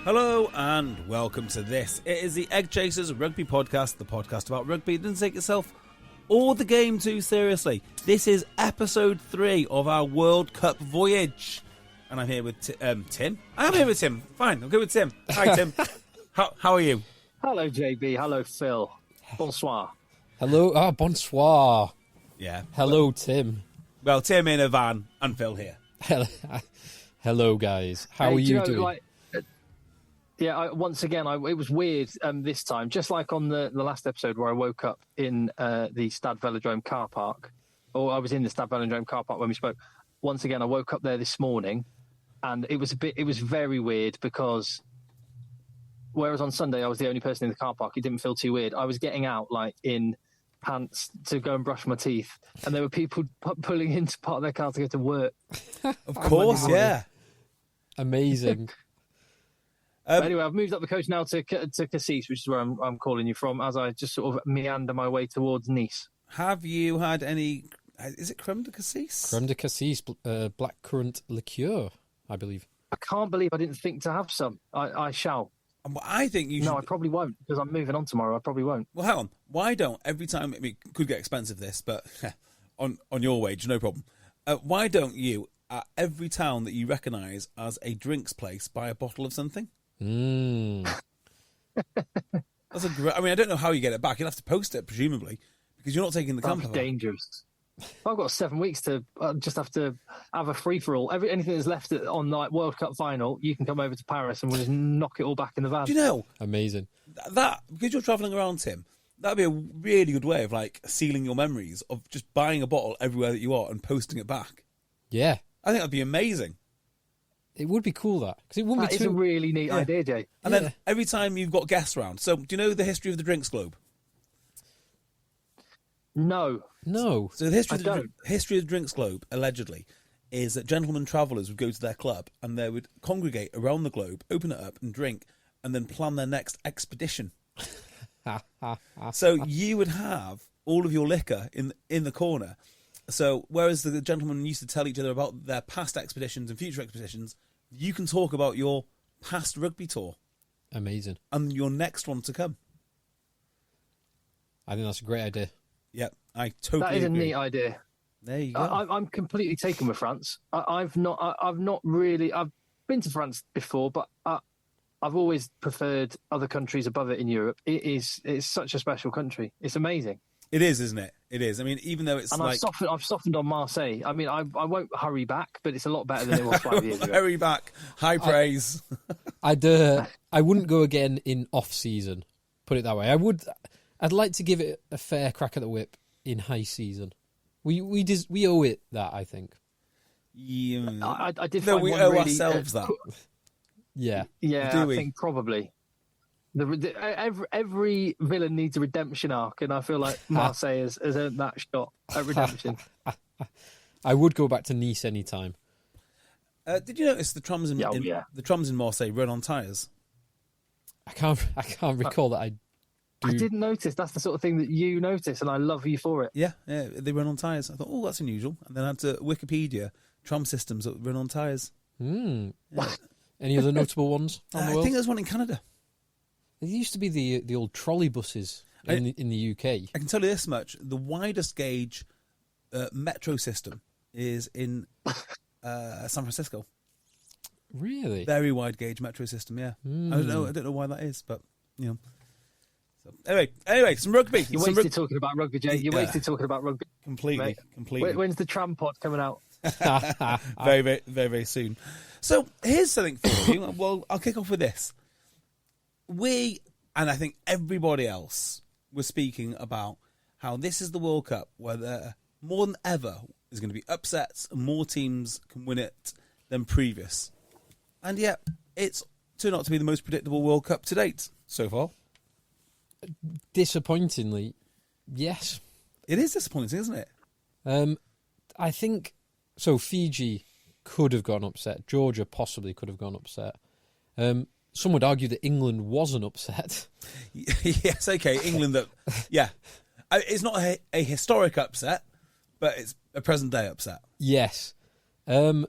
Hello and welcome to this. It is the EggChasers Rugby Podcast, the podcast about rugby that doesn't take itself or the game too seriously. This is episode 3 of our World Cup voyage. And I'm here with Tim. I am here with Tim. Fine, I'm good with Tim. Hi, Tim. How are you? Hello, JB. Hello, Phil. Bonsoir. Hello. Bonsoir. Yeah. Hello, Tim. Well, Tim in a van and Phil here. Hello, guys. How are you doing? Once again, it was weird this time. Just like on the last episode where I woke up in the Stade Velodrome car park, or I was in the Stade Velodrome car park when we spoke. Once again, I woke up there this morning, and it was very weird because whereas on Sunday I was the only person in the car park, it didn't feel too weird. I was getting out like in pants to go and brush my teeth, and there were people pulling into part of their car to go to work. Of course, yeah. Amazing. Anyway, I've moved up the coast now to Cassis, which is where I'm calling you from, as I just sort of meander my way towards Nice. Have you had any... Is it creme de cassis? Creme de cassis, blackcurrant liqueur, I believe. I can't believe I didn't think to have some. I shall. I think you should... No, I probably won't, because I'm moving on tomorrow. I probably won't. Well, hang on. Why don't, every time... I mean, it could get expensive, this, but on your wage, no problem. Why don't you, at every town that you recognise as a drinks place, buy a bottle of something? That's a great... I mean, I don't know how you get it back. You'll have to post it, presumably, because you're not taking the camper. That's dangerous. I've got 7 weeks to just have to have a free-for-all. Anything that's left on like World Cup final, you can come over to Paris and we'll just knock it all back in the van. Do you know? Amazing. That, because you're travelling around, Tim, that'd be a really good way of like sealing your memories of just buying a bottle everywhere that you are and posting it back. Yeah. I think that'd be amazing. It would be cool, that. Because it wouldn't That be is a really neat idea, Jay. And then every time you've got guests around. So, do you know the history of the drinks globe? No. So the history of the drinks globe, allegedly, is that gentlemen travellers would go to their club and they would congregate around the globe, open it up and drink, and then plan their next expedition. So you would have all of your liquor in the corner. So whereas the gentlemen used to tell each other about their past expeditions and future expeditions, you can talk about your past rugby tour. Amazing. And your next one to come. I think that's a great idea. Yep, I totally That is agree. a neat idea. There you go. I'm completely taken with France. I've not really. I've been to France before, but I've always preferred other countries above it in Europe. It's such a special country. It's amazing. It is, isn't it? It is. I mean, even though it's I've softened on Marseille. I mean, I won't hurry back, but it's a lot better than it was 5 years ago. Hurry back. High praise. I wouldn't go again in off-season, put it that way. I'd like to give it a fair crack at the whip in high season. We owe it that, I think. I did No, find we one owe really, ourselves that. Yeah. Yeah, Do I we? think probably. Every villain needs a redemption arc, and I feel like Marseille has earned that shot at redemption. I would go back to Nice anytime. Did you notice the trams the trams in Marseille run on tyres? I can't recall that I do. I didn't notice. That's the sort of thing that you notice, and I love you for it. Yeah, they run on tyres. I thought, oh, that's unusual. And then I had to Wikipedia tram systems that run on tyres. Yeah. Any other notable ones on the I world? think there's one in Canada. There used to be the old trolley buses in the UK. I can tell you this much: the widest gauge metro system is in San Francisco. Really? Very wide gauge metro system. Yeah, I don't know why that is, but you know. So, anyway, some rugby. You're wasted talking about rugby, Jay. You're wasted talking about rugby. Completely. When's the tram pod coming out? Very, very, very, very soon. So here's something for you. Well, I'll kick off with this. We, and I think everybody else, was speaking about how this is the World Cup where there, more than ever, is going to be upsets and more teams can win it than previous. And yet, it's turned out to be the most predictable World Cup to date so far. Disappointingly, yes. It is disappointing, isn't it? I think so. Fiji could have gone upset. Georgia possibly could have gone upset. Some would argue that England was an upset. Yes, okay, England. It's not a historic upset, but it's a present day upset. Yes, and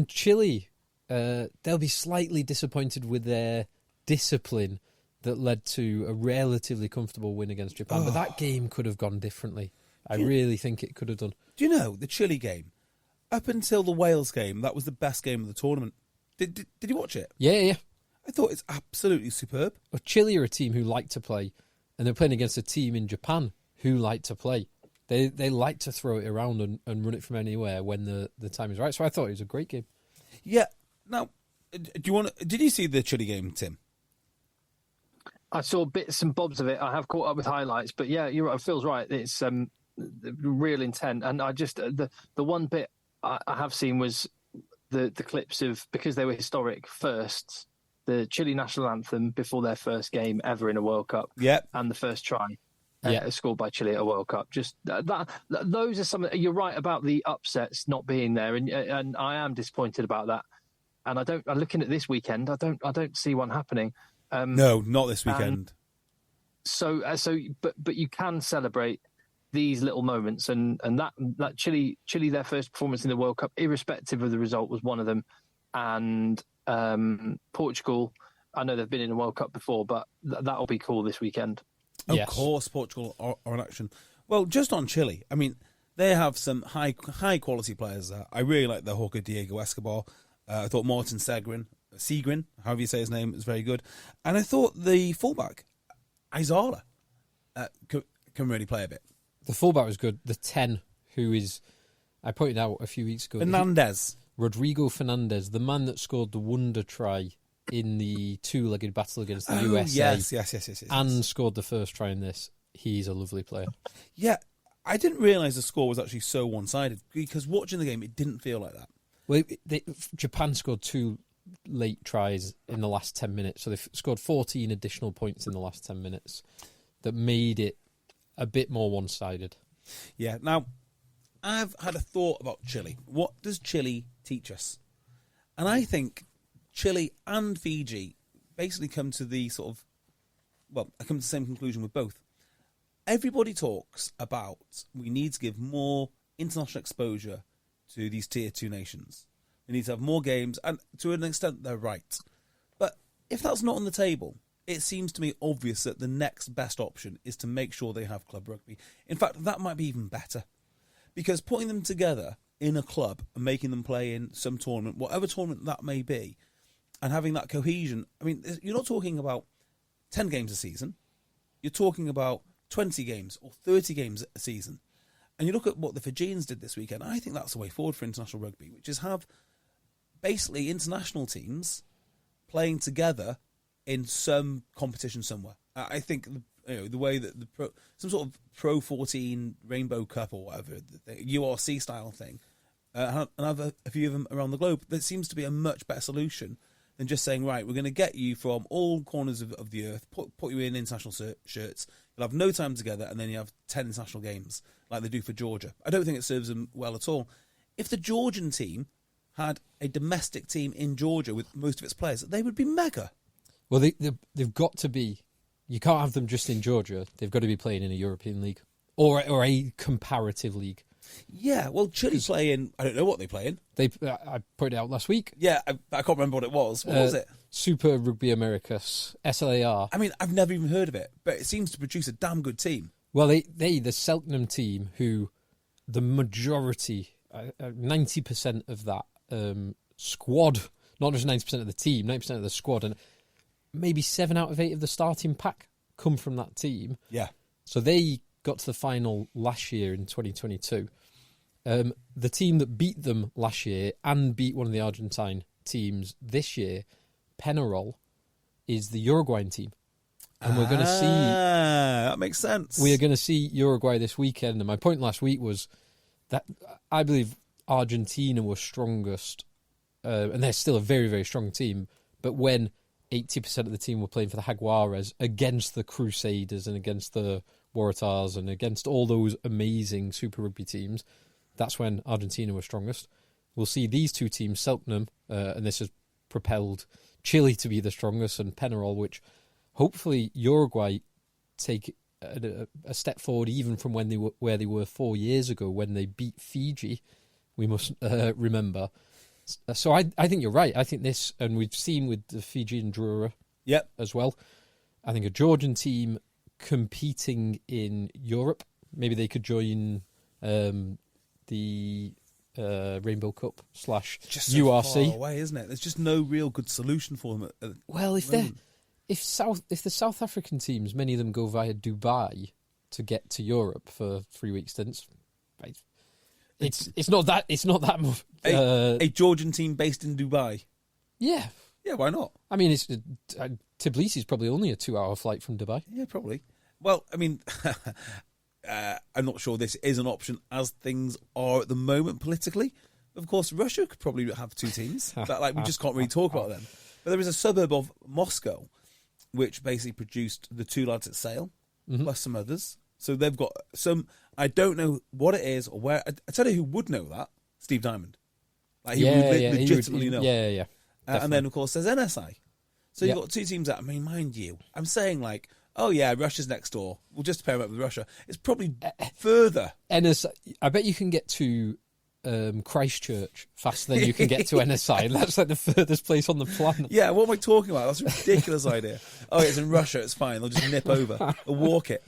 Chile they'll be slightly disappointed with their discipline that led to a relatively comfortable win against Japan. But that game could have gone differently. I really think it could have done. Do you know, the Chile game, up until the Wales game, that was the best game of the tournament. Did you watch it? Yeah. I thought it's absolutely superb. Well, Chile are a team who like to play, and they're playing against a team in Japan who like to play. They like to throw it around and run it from anywhere when the time is right. So I thought it was a great game. Yeah. Now, did you see the Chile game, Tim? I saw bits and bobs of it. I have caught up with highlights, but yeah, you're right. Phil's right. It's real intent, and I just the one bit I have seen was the clips of, because they were historic firsts, the Chile national anthem before their first game ever in a World Cup, and the first try scored by Chile at a World Cup. Just those are some. You're right about the upsets not being there, and I am disappointed about that. And I'm looking at this weekend. I don't see one happening. No, not this weekend. But you can celebrate these little moments, and that Chile, their first performance in the World Cup, irrespective of the result, was one of them. And Portugal, I know they've been in a World Cup before, but that'll be cool this weekend. Of course, Portugal are in action. Well, just on Chile, I mean, they have some high quality players there. I really like the hooker Diego Escobar. I thought Martin Segrin, however you say his name, is very good. And I thought the fullback, Izala, can really play a bit. The fullback was good. The 10, who is, I pointed out a few weeks ago. Rodrigo Fernandez, the man that scored the wonder try in the two-legged battle against the USA. Yes. And scored the first try in this. He's a lovely player. Yeah, I didn't realise the score was actually so one-sided, because watching the game, it didn't feel like that. Well, Japan scored 2 late tries in the last 10 minutes, so they've scored 14 additional points in the last 10 minutes that made it a bit more one-sided. Yeah, now, I've had a thought about Chile. What does Chile teach us? And I think Chile and Fiji basically come to the I come to the same conclusion with both. Everybody talks about we need to give more international exposure to these tier 2 nations. We need to have more games, and to an extent they're right. But if that's not on the table, it seems to me obvious that the next best option is to make sure they have club rugby. In fact, that might be even better. Because putting them together in a club and making them play in some tournament, whatever tournament that may be, and having that cohesion, I mean, you're not talking about 10 games a season. You're talking about 20 games or 30 games a season. And you look at what the Fijians did this weekend, I think that's the way forward for international rugby, which is have basically international teams playing together in some competition somewhere. I think the way that some sort of Pro 14 Rainbow Cup or whatever, the URC style thing, and have a few of them around the globe, that seems to be a much better solution than just saying, right, we're going to get you from all corners of the earth, put you in international shirts, you'll have no time together, and then you have 10 international games like they do for Georgia. I don't think it serves them well at all. If the Georgian team had a domestic team in Georgia with most of its players, they would be mega. Well, they've got to be. You can't have them just in Georgia. They've got to be playing in a European league or a comparative league. Yeah, well, Chile play in. I don't know what they play in. I put it out last week. Yeah, I can't remember what it was. What was it? Super Rugby Americas, SLAR. I mean, I've never even heard of it, but it seems to produce a damn good team. Well, the Selknam team, who the majority, 90% of that squad, not just 90% of the team, 90% of the squad, and maybe 7 out of 8 of the starting pack come from that team. Yeah. So they got to the final last year in 2022. The team that beat them last year and beat one of the Argentine teams this year, Penarol, is the Uruguayan team. And we're going to see... that makes sense. We are going to see Uruguay this weekend. And my point last week was that I believe Argentina was strongest, and they're still a very, very strong team, but when 80% of the team were playing for the Jaguares against the Crusaders and against the Waratahs and against all those amazing Super Rugby teams, that's when Argentina was strongest. We'll see these two teams, Selknam, and this has propelled Chile to be the strongest, and Penarol, which hopefully Uruguay take a step forward even from where they were 4 years ago when they beat Fiji. We must remember. So I think you're right. I think this, and we've seen with the Fiji and Drura as well. I think a Georgian team competing in Europe, maybe they could join the Rainbow Cup / just so URC. far away, isn't it? There's just no real good solution for them. If the South African teams, many of them go via Dubai to get to Europe for 3 week stints. Right. It's not that much. A Georgian team based in Dubai. Yeah, why not? I mean, Tbilisi is probably only a 2-hour flight from Dubai. Yeah, probably. Well, I mean, I'm not sure this is an option as things are at the moment politically. Of course, Russia could probably have 2 teams. We just can't really talk about them. But there is a suburb of Moscow which basically produced the 2 lads at Sale, plus some others. So they've got some. I don't know what it is or where. I tell you who would know that: Steve Diamond. He would legitimately know. Yeah. And then of course there's NSI. So you've got 2 teams that. I mean, mind you, I'm saying oh yeah, Russia's next door. We'll just pair them up with Russia. It's probably further. NSI. I bet you can get to Christchurch faster than you can get to NSI. That's like the furthest place on the planet. Yeah, what am I talking about? That's a ridiculous idea. Oh, it's in Russia. It's fine. They'll just nip over or walk it.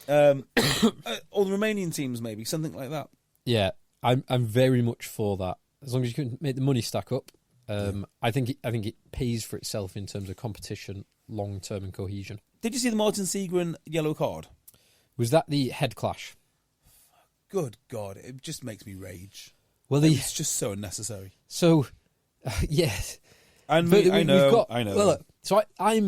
Or the Romanian teams, maybe something like that. Yeah, I'm very much for that. As long as you can make the money stack up, I think it pays for itself in terms of competition, long term, and cohesion. Did you see the Martin Segrin yellow card? Was that the head clash? Good God, it just makes me rage. Well, it's just so unnecessary. So, yes, and I know. Well, look, so I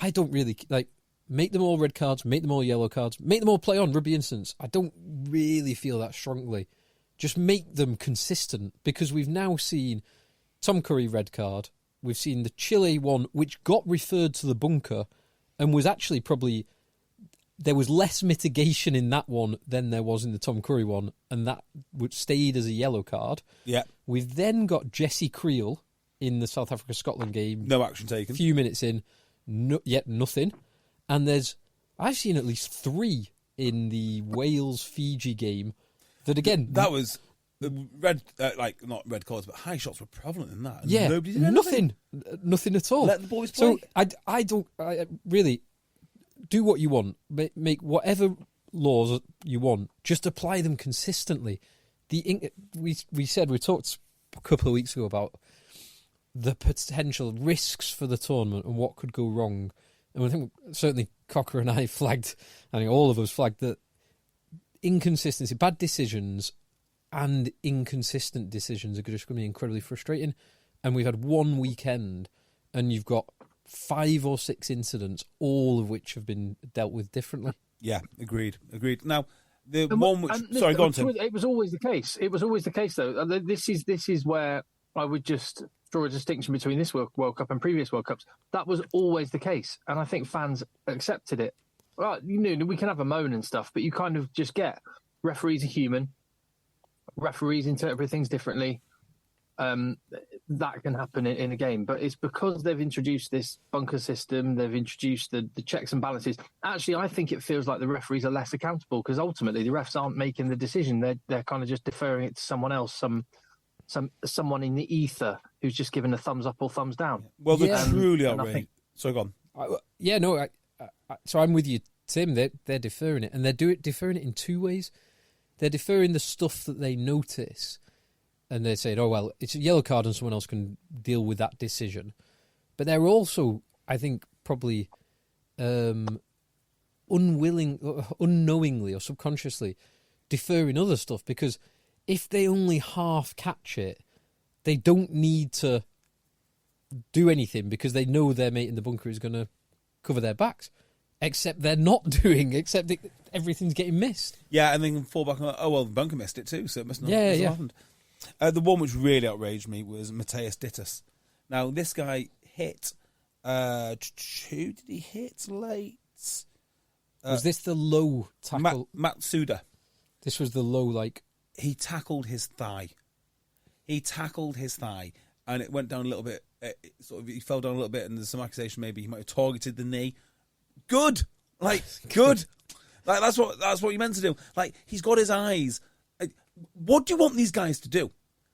don't really like. Make them all red cards, make them all yellow cards, make them all play on rugby instants. I don't really feel that strongly. Just make them consistent, because we've now seen Tom Curry red card. We've seen the Chile one, which got referred to the bunker and was actually probably... There was less mitigation in that one than there was in the Tom Curry one, and that stayed as a yellow card. Yeah. We've then got Jesse Creel in the South Africa-Scotland game. No action taken. A few minutes in, yet nothing. And I've seen at least 3 in the Wales-Fiji game that, again... That was red, not red cards, but high shots were prevalent in that. And yeah, nobody did anything. Nothing at all. Let the boys play. So I don't really do what you want. Make whatever laws you want. Just apply them consistently. We talked a couple of weeks ago about the potential risks for the tournament and what could go wrong. And I think certainly Cocker and I flagged, I think all of us flagged, that inconsistency, bad decisions and inconsistent decisions are just going to be incredibly frustrating. And we've had one weekend and you've got 5 or 6 incidents, all of which have been dealt with differently. Yeah, agreed. Now, the one which... Sorry, go on, Tim. It was always the case. It was always the case, though. This is where I would just draw a distinction between this World Cup and previous World Cups. That was always the case, and I think fans accepted it. Well, we can have a moan and stuff, but you kind of just get referees are human. Referees interpret things differently. That can happen in a game, but it's because they've introduced this bunker system, they've introduced the checks and balances. Actually, I think it feels like the referees are less accountable, because ultimately the refs aren't making the decision. They're kind of just deferring it to someone else, someone in the ether who's just given a thumbs up or thumbs down. Well, they're truly outrageous. So go on. So I'm with you, Tim. They're deferring it, and they're deferring it in 2 ways. They're deferring the stuff that they notice, and they're saying, oh, well, it's a yellow card and someone else can deal with that decision. But they're also, I think, probably unknowingly or subconsciously deferring other stuff, because if they only half catch it, they don't need to do anything because they know their mate in the bunker is going to cover their backs. Except they're not doing, everything's getting missed. Yeah, and then fall back on, oh, well, the bunker missed it too, so it must not have happened. The one which really outraged me was Mateus Dittus. Now, this guy hit, who did he hit late? Was this the low tackle? Matsuda. This was the low, He tackled his thigh. And it went down a little bit, he fell down a little bit, and there's some accusation maybe he might have targeted the knee. Good. Good. That's what you meant to do. He's got his eyes. What do you want these guys to do?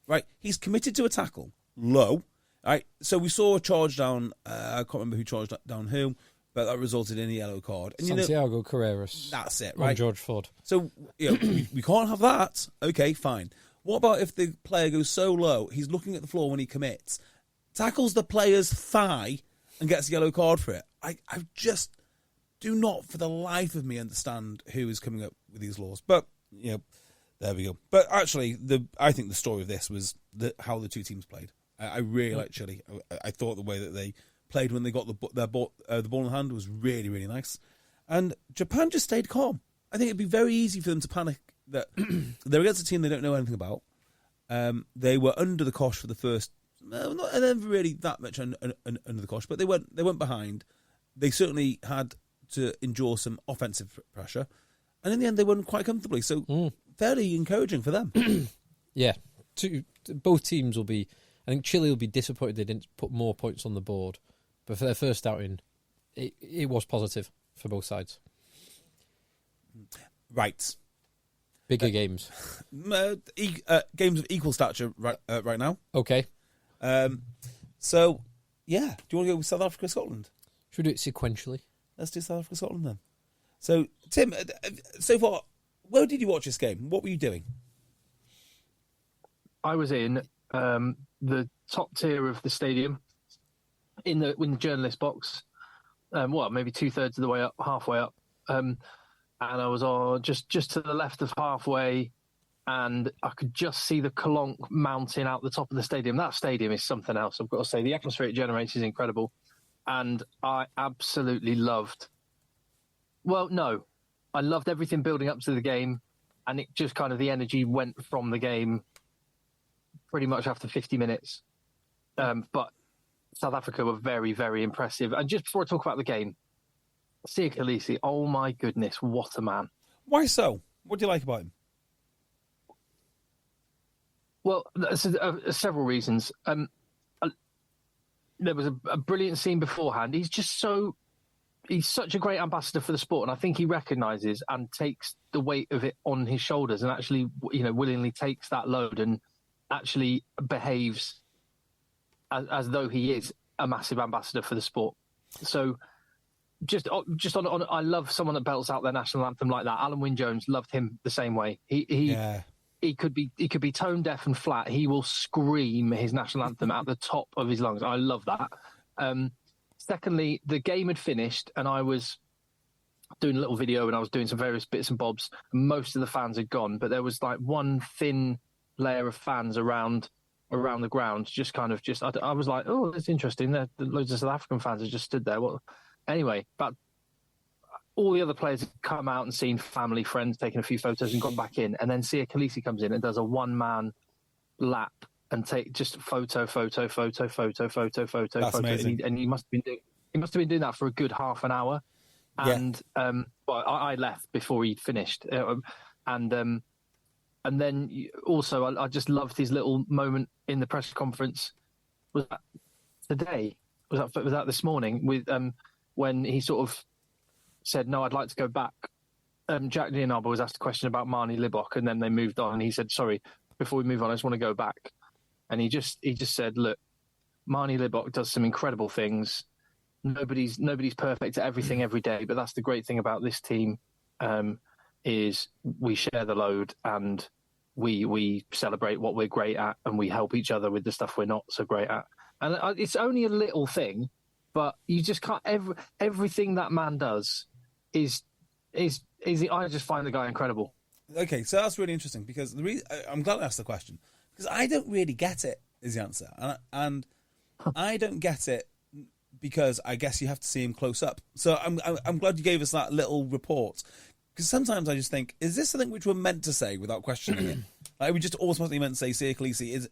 Right? He's committed to a tackle. low. Right, so we saw a charge down. I can't remember who charged down whom, but that resulted in a yellow card. And Santiago Carreras. That's it, right? On George Ford. So we can't have that. Okay, fine. What about if the player goes so low, he's looking at the floor when he commits, tackles the player's thigh, and gets a yellow card for it? I just do not, for the life of me, understand who is coming up with these laws. But there we go. But actually, I think the story of this was how the two teams played. I really like Chile. I thought the way that they played when they got the ball in hand was really, really nice. And Japan just stayed calm. I think it'd be very easy for them to panic that they're against a team they don't know anything about. They were under the cosh for the first, not never really that much under the cosh, but they went behind. They certainly had to endure some offensive pressure, and in the end they won quite comfortably. So fairly encouraging for them. Yeah, both teams will be. I think Chile will be disappointed they didn't put more points on the board, but for their first outing, it was positive for both sides. Right. Bigger games. Games of equal stature right now. Okay. So, yeah. Do you want to go with South Africa, Scotland? Should we do it sequentially? Let's do South Africa, Scotland then. So, Tim, so far, where did you watch this game? What were you doing? I was in the top tier of the stadium, in the journalist box. Maybe 2/3 of the way up, halfway up. And I was just to the left of halfway, and I could just see the Klonk mountain out the top of the stadium. That stadium is something else, I've got to say. The atmosphere it generates is incredible. And I absolutely loved... Well, no. I loved everything building up to the game, and it just kind of, the energy went from the game pretty much after 50 minutes. But South Africa were very, very impressive. And just before I talk about the game, Siya Kolisi, oh my goodness, what a man. Why so? What do you like about him? Well, several reasons. There was a brilliant scene beforehand. He's such a great ambassador for the sport, and I think he recognises and takes the weight of it on his shoulders, and actually, willingly takes that load and actually behaves as though he is a massive ambassador for the sport. So, just on, I love someone that belts out their national anthem like that. Alan Wynne-Jones, loved him the same way. He could be tone deaf and flat. He will scream his national anthem at the top of his lungs. I love that. Secondly, the game had finished, and I was doing a little video, and I was doing some various bits and bobs. Most of the fans had gone, but there was like one thin layer of fans around the ground. I was like, oh, that's interesting. Loads of South African fans had just stood there. Anyway, but all the other players had come out and seen family, friends, taken a few photos and gone back in. And then Siya Kolisi comes in and does a one-man lap and take just photo. That's amazing. And he must have been doing that for a good half an hour. And I left before he'd finished. And then also I just loved his little moment in the press conference. Was that today? Was that this morning with when he sort of said, no, I'd like to go back. Jack Leonardo was asked a question about Marnie Libok, and then they moved on. And he said, sorry, before we move on, I just want to go back. And he just said, look, Marnie Libok does some incredible things. Nobody's perfect at everything every day, but that's the great thing about this team, is we share the load, and we celebrate what we're great at, and we help each other with the stuff we're not so great at. And it's only a little thing, but you just can't. Everything that man does is I just find the guy incredible. Okay, so that's really interesting, because I'm glad I asked the question, because I don't really get it, is the answer, and I don't get it because I guess you have to see him close up. So I'm glad you gave us that little report, because sometimes I just think, is this something which we're meant to say without questioning it? Like, we just automatically meant to say Siya Kolisi is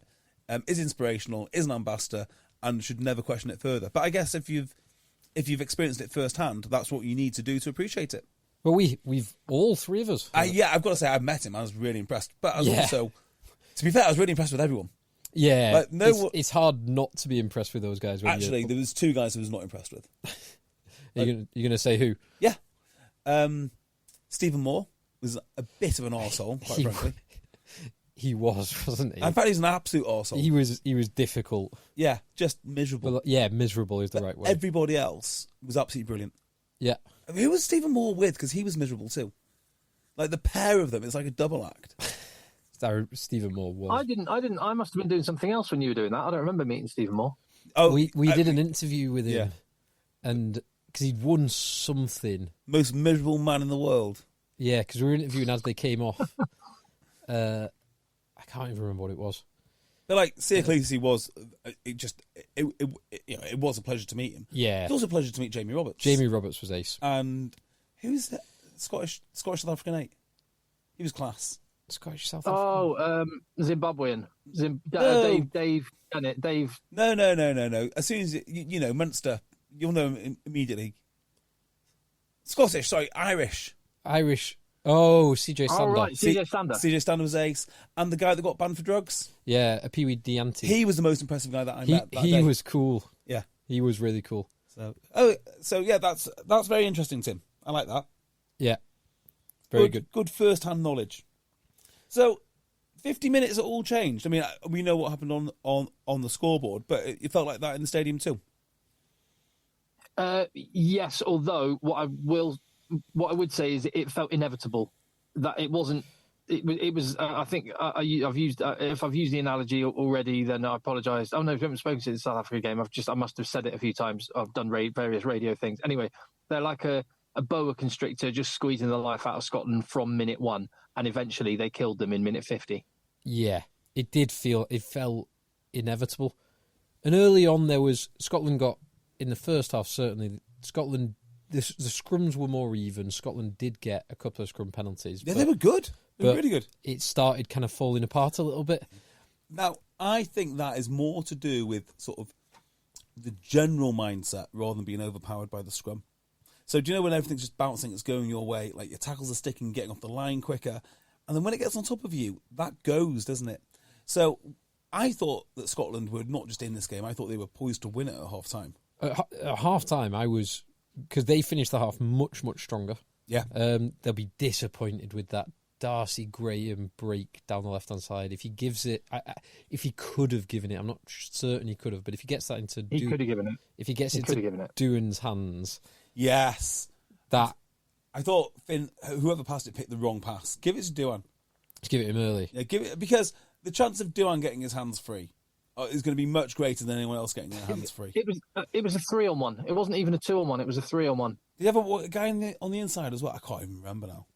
inspirational, is an ambassador, and should never question it further. But I guess if you've experienced it firsthand, that's what you need to do to appreciate it. Well, we've all three of us. I've got to say, I've met him. I was really impressed. But I was also, to be fair, I was really impressed with everyone. Yeah, it's hard not to be impressed with those guys. Actually, there was two guys I was not impressed with. You're going to say who? Yeah. Stephen Moore was a bit of an arsehole, quite frankly. He wasn't he? In fact, he's an absolute arsehole. He was difficult. Yeah, just miserable. Well, yeah, miserable is the right word. Everybody else was absolutely brilliant. Yeah. I mean, who was Stephen Moore with? Because he was miserable too. Like the pair of them, it's like a double act. Stephen Moore was. I must have been doing something else when you were doing that. I don't remember meeting Stephen Moore. Oh, we did an interview with him, Yeah. and because he'd won something. Most miserable man in the world. Yeah, because we were interviewing as they came off. I can't even remember what it was. But like, Sia Khaleesi was, it was a pleasure to meet him. Yeah. It was also a pleasure to meet Jamie Roberts. Jamie Roberts was ace. And who's that? Scottish South African 8. He was class. Scottish South African. Zimbabwean. No. Dave done it. Dave. No. As soon as you know Munster, you'll know him immediately. Scottish, sorry, Irish. Oh, CJ Stander. Oh, right, CJ Stander. CJ Stander was ace, and the guy that got banned for drugs. Yeah, a Pee-wee Dianti. He was the most impressive guy that I met. That He day. was cool. Yeah, he was really cool. So yeah, that's very interesting, Tim. I like that. Yeah, very good. Good first-hand knowledge. So, 50 minutes are all changed. I mean, we know what happened on the scoreboard, but it felt like that in the stadium too. Yes, although what I would say is it felt inevitable that it wasn't. It was. I think I've used. If I've used the analogy already, then I apologise. Oh no, we haven't spoken to the South Africa game. I must have said it a few times. I've done various radio things. Anyway, they're like a boa constrictor just squeezing the life out of Scotland from minute 1, and eventually they killed them in minute 50. Yeah, it felt inevitable. And early on, Scotland got in the first half. Certainly, Scotland. The scrums were more even. Scotland did get a couple of scrum penalties. Yeah, they were good. They were really good. It started kind of falling apart a little bit. Now, I think that is more to do with sort of the general mindset rather than being overpowered by the scrum. So do you know when everything's just bouncing, it's going your way, like your tackles are sticking, getting off the line quicker, and then when it gets on top of you, that goes, doesn't it? So I thought that Scotland were not just in this game, I thought they were poised to win it at half-time. At half-time, because they finished the half much, much stronger. Yeah. They'll be disappointed with that Darcy Graham break down the left-hand side. If he gives it, if he could have given it, I'm not certain he could have, but if he gets that into... He could have given it. If he gets it into Doohan's hands... Yes. That... I thought Finn, whoever passed it, picked the wrong pass. Give it to Doohan. Just give it him early. Yeah, give it, because the chance of Doohan getting his hands free is going to be much greater than anyone else getting their hands free. It was a 3-on-1. It wasn't even a 2-on-1. It was a 3-on-1. Did you have a guy on the inside as well? I can't even remember now.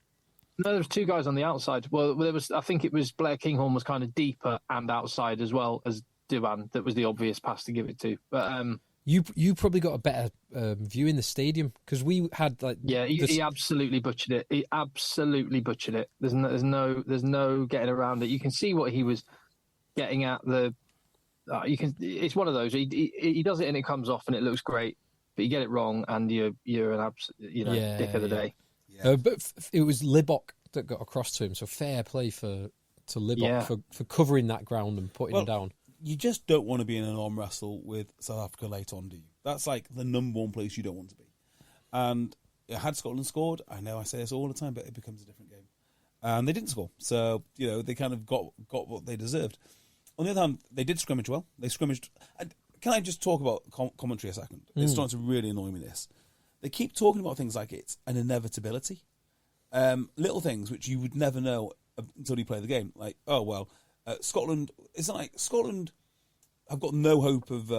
No, there was 2 guys on the outside. Well, there was. I think it was Blair Kinghorn was kind of deeper and outside as well as Doohan. That was the obvious pass to give it to. But you probably got a better view in the stadium because we had like he absolutely butchered it. He absolutely butchered it. There's no getting around it. You can see what he was getting at. It's one of those. He does it and it comes off and it looks great, but you get it wrong and you're an dick of the day. Yeah. But it was Libbok that got across to him, so fair play to Libbok for covering that ground and putting him down. You just don't want to be in an arm wrestle with South Africa late on, do you? That's like the number one place you don't want to be. And had Scotland scored, I know I say this all the time, but it becomes a different game. And they didn't score, so they kind of got what they deserved. On the other hand, they did scrimmage well. They scrimmaged. And can I just talk about commentary a second? It's starting to really annoy me, this. They keep talking about things like it's an inevitability. Little things which you would never know until you play the game. Like, Scotland... It's like Scotland have got no hope of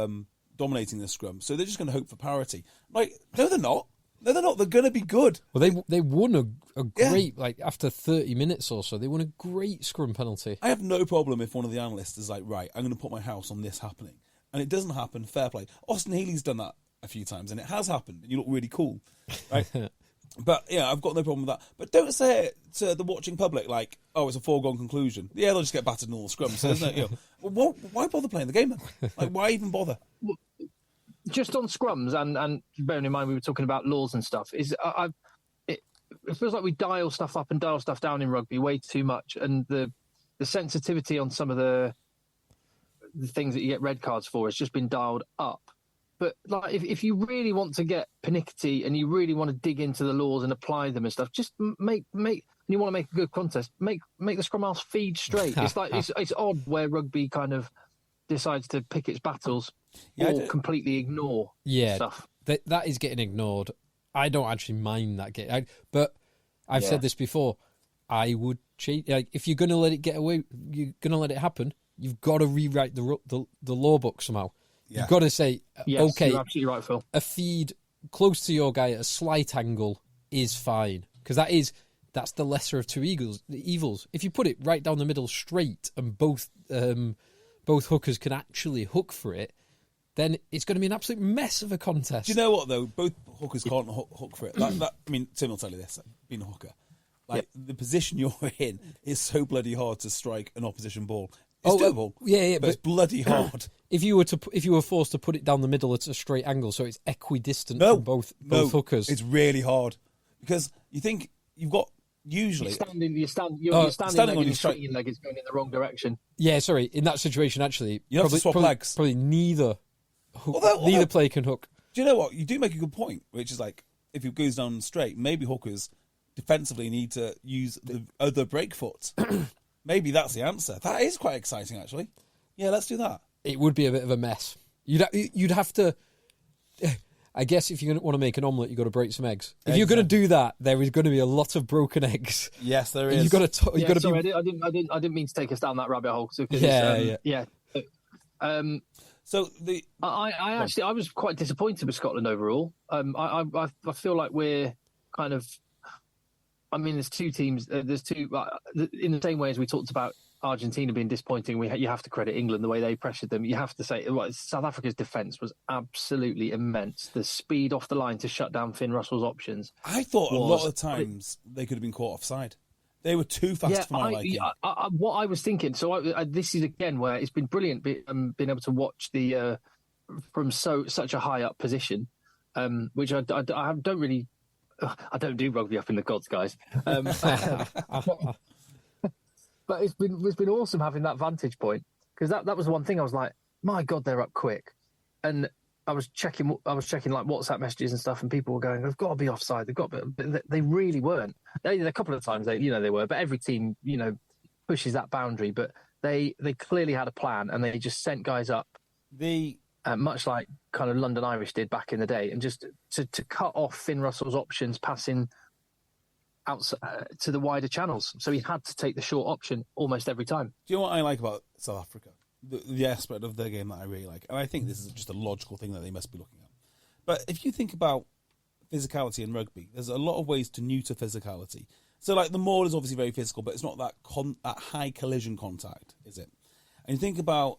dominating this scrum, so they're just going to hope for parity. Like, no, they're not. No, they're not. They're going to be good. Well, they won a great, after 30 minutes or so, they won a great scrum penalty. I have no problem if one of the analysts is like, right, I'm going to put my house on this happening. And it doesn't happen, fair play. Austin Healy's done that a few times, and it has happened, and you look really cool. Right? But, yeah, I've got no problem with that. But don't say it to the watching public like, oh, it's a foregone conclusion. Yeah, they'll just get battered in all the scrums. So there's no, well, why bother playing the game then? Like, why even bother? Just on scrums, and bearing in mind we were talking about laws and stuff, it feels like we dial stuff up and dial stuff down in rugby way too much, and the sensitivity on some of the things that you get red cards for has just been dialed up. But like, if you really want to get pernickety and you really want to dig into the laws and apply them and stuff, just make you want to make a good contest, make the scrum halves feed straight. It's like it's odd where rugby kind of decides to pick its battles or completely ignore stuff. That is getting ignored. I don't actually mind that but I've said this before. I would change. Like, if you're going to let it get away, you're going to let it happen. You've got to rewrite the law book somehow. Yeah. You've got to say, okay, you're absolutely right, Phil. A feed close to your guy at a slight angle is fine, because that's the lesser of two evils. If you put it right down the middle straight and both hookers can actually hook for it, then it's going to be an absolute mess of a contest. Do you know what, though? Both hookers can't hook for it. Tim will tell you this, being a hooker. The position you're in is so bloody hard to strike an opposition ball. It's doable, but it's bloody hard. If you were forced to put it down the middle at a straight angle, so it's equidistant from both hookers, it's really hard, because you think you've got usually you're standing on your straight leg is going in the wrong direction. Yeah, sorry. In that situation, actually, you have to swap legs. Probably neither player can hook. Do you know what? You do make a good point, which is like, if it goes down straight, maybe hookers defensively need to use the other break foot. Maybe that's the answer. That is quite exciting, actually. Yeah, let's do that. It would be a bit of a mess. You'd have to. I guess if you're going to want to make an omelette, you've got to break some eggs. If you're going to do that, there is going to be a lot I didn't mean to take us down that rabbit hole. So I was quite disappointed with Scotland overall. I feel like we're kind of. I mean, there's two teams. There's two in the same way as we talked about Argentina being disappointing. You have to credit England the way they pressured them. You have to say South Africa's defence was absolutely immense. The speed off the line to shut down Finn Russell's options. I thought a lot of times they could have been caught offside. They were too fast for my liking. What I was thinking. So this is again where it's been brilliant being able to watch the from such a high up position, which I don't really. I don't do rugby up in the gods, guys. But it's been awesome having that vantage point, because that was one thing I was like, my God, they're up quick. And I was checking like WhatsApp messages and stuff, and people were going, they've got to be offside. But they really weren't. A couple of times they were, but every team, pushes that boundary. But they clearly had a plan, and they just sent guys up. Much like kind of London Irish did back in the day, and just to cut off Finn Russell's options passing out to the wider channels. So he had to take the short option almost every time. Do you know what I like about South Africa? The aspect of their game that I really like. And I think this is just a logical thing that they must be looking at. But if you think about physicality in rugby, there's a lot of ways to neuter physicality. So like the maul is obviously very physical, but it's not that high collision contact, is it? And you think about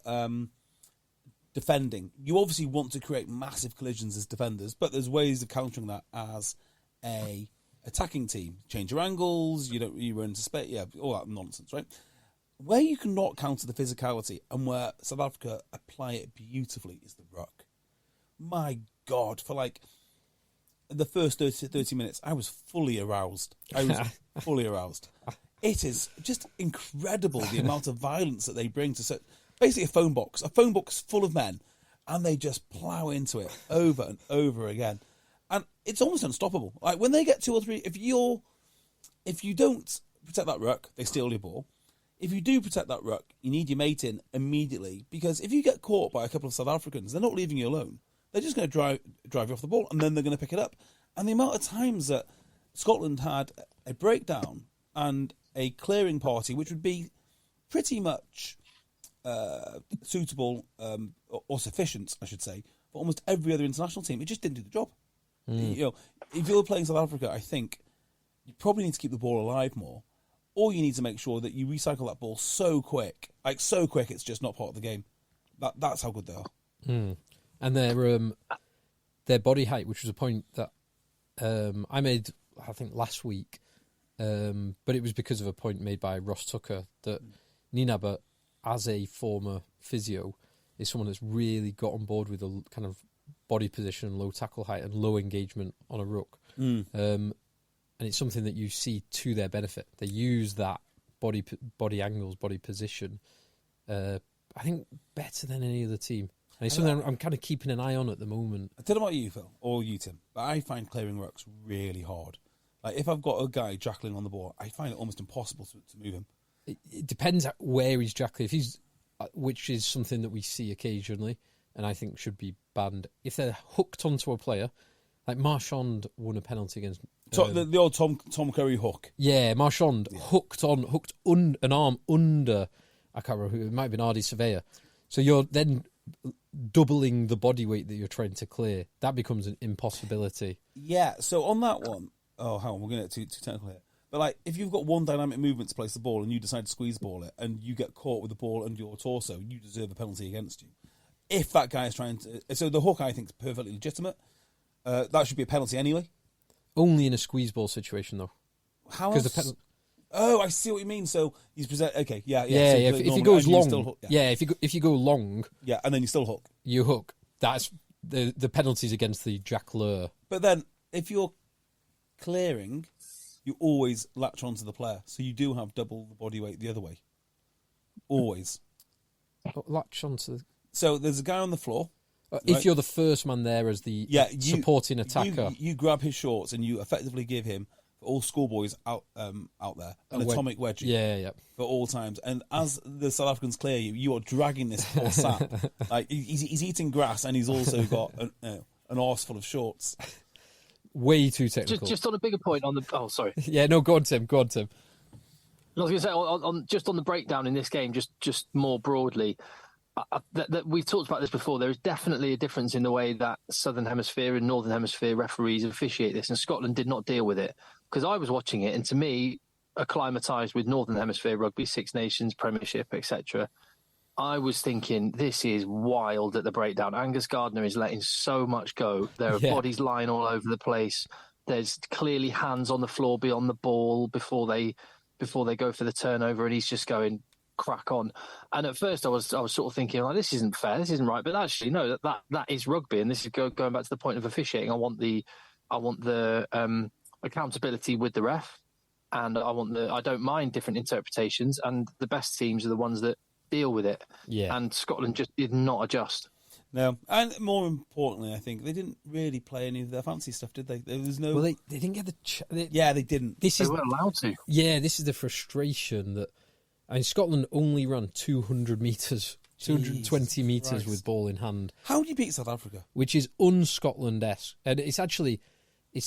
defending. You obviously want to create massive collisions as defenders, but there's ways of countering that as a attacking team. Change your angles, you run into space, all that nonsense, right? Where you cannot counter the physicality and where South Africa apply it beautifully is the ruck. My God, for like the first 30 minutes, I was fully aroused. It is just incredible the amount of violence that they bring to basically a phone box full of men, and they just plough into it over and over again. And it's almost unstoppable. Like when they get 2 or 3, if you don't protect that ruck, they steal your ball. If you do protect that ruck, you need your mate in immediately, because if you get caught by a couple of South Africans, they're not leaving you alone. They're just going to drive you off the ball, and then they're going to pick it up. And the amount of times that Scotland had a breakdown and a clearing party, which would be pretty much suitable or sufficient, I should say, for almost every other international team, it just didn't do the job. If you're playing South Africa, I think you probably need to keep the ball alive more, or you need to make sure that you recycle that ball so quick, it's just not part of the game. That's how good they are. And their body height, which was a point that I made, I think, last week, but it was because of a point made by Ross Tucker that Ninaba, as a former physio, is someone that's really got on board with a kind of body position, low tackle height, and low engagement on a ruck. And it's something that you see to their benefit. They use that body angles, body position, I think, better than any other team. And it's something I'm kind of keeping an eye on at the moment. I don't know about you, Phil, or you, Tim, but I find clearing rucks really hard. Like if I've got a guy jackling on the ball, I find it almost impossible to move him. It depends at where he's jackling. If he's, which is something that we see occasionally, and I think should be banned. If they're hooked onto a player, like Marchand won a penalty against The old Tom Curry hook. Yeah, Marchand hooked an arm under. I can't remember who. It might have been Ardi Surveyor. So you're then doubling the body weight that you're trying to clear. That becomes an impossibility. Yeah. So on that one, hang on, we're going to get too technical here. But like, if you've got one dynamic movement to place the ball and you decide to squeeze ball it, and you get caught with the ball under your torso, you deserve a penalty against you. If that guy is trying to, so the hook I think is perfectly legitimate. That should be a penalty anyway. Only in a squeeze ball situation, though. How else? Oh, I see what you mean. So he's okay, yeah. So if he goes long, if you go long, and then you still hook. You hook. That's the penalties against the jackler. But then, if you're clearing, you always latch onto the player, so you do have double the body weight the other way. Always. Latch onto. So there's a guy on the floor. If you're the first man there as the supporting attacker, you grab his shorts and you effectively give him, for all schoolboys out there, an atomic wedgie. Yeah. For all times. And as the South Africans clear you, you are dragging this poor sap. Like he's eating grass and he's also got an arse full of shorts. Way too technical. Just on a bigger point on the. Oh, sorry. Yeah, no, go on, Tim. I was going to say on the breakdown in this game, just more broadly. That we've talked about this before. There is definitely a difference in the way that Southern Hemisphere and Northern Hemisphere referees officiate this, and Scotland did not deal with it. Because I was watching it, and to me, acclimatised with Northern Hemisphere rugby, Six Nations, Premiership, etc., I was thinking, this is wild at the breakdown. Angus Gardner is letting so much go. There are bodies lying all over the place. There's clearly hands on the floor beyond the ball before they go for the turnover, and he's just going, crack on. And at first I was sort of thinking, like, this isn't fair, this isn't right. But actually, no, that is rugby, and this is going back to the point of officiating. I want the accountability with the ref, and I don't mind different interpretations, and the best teams are the ones that deal with it. Yeah. And Scotland just did not adjust. No, and more importantly, I think they didn't really play any of their fancy stuff, did they? There was no. Well, they didn't get the. They didn't. They weren't allowed to. Yeah, this is the frustration that. I mean, Scotland only ran 200 metres, 220 metres with ball in hand. How do you beat South Africa? Which is un-Scotland-esque. And it's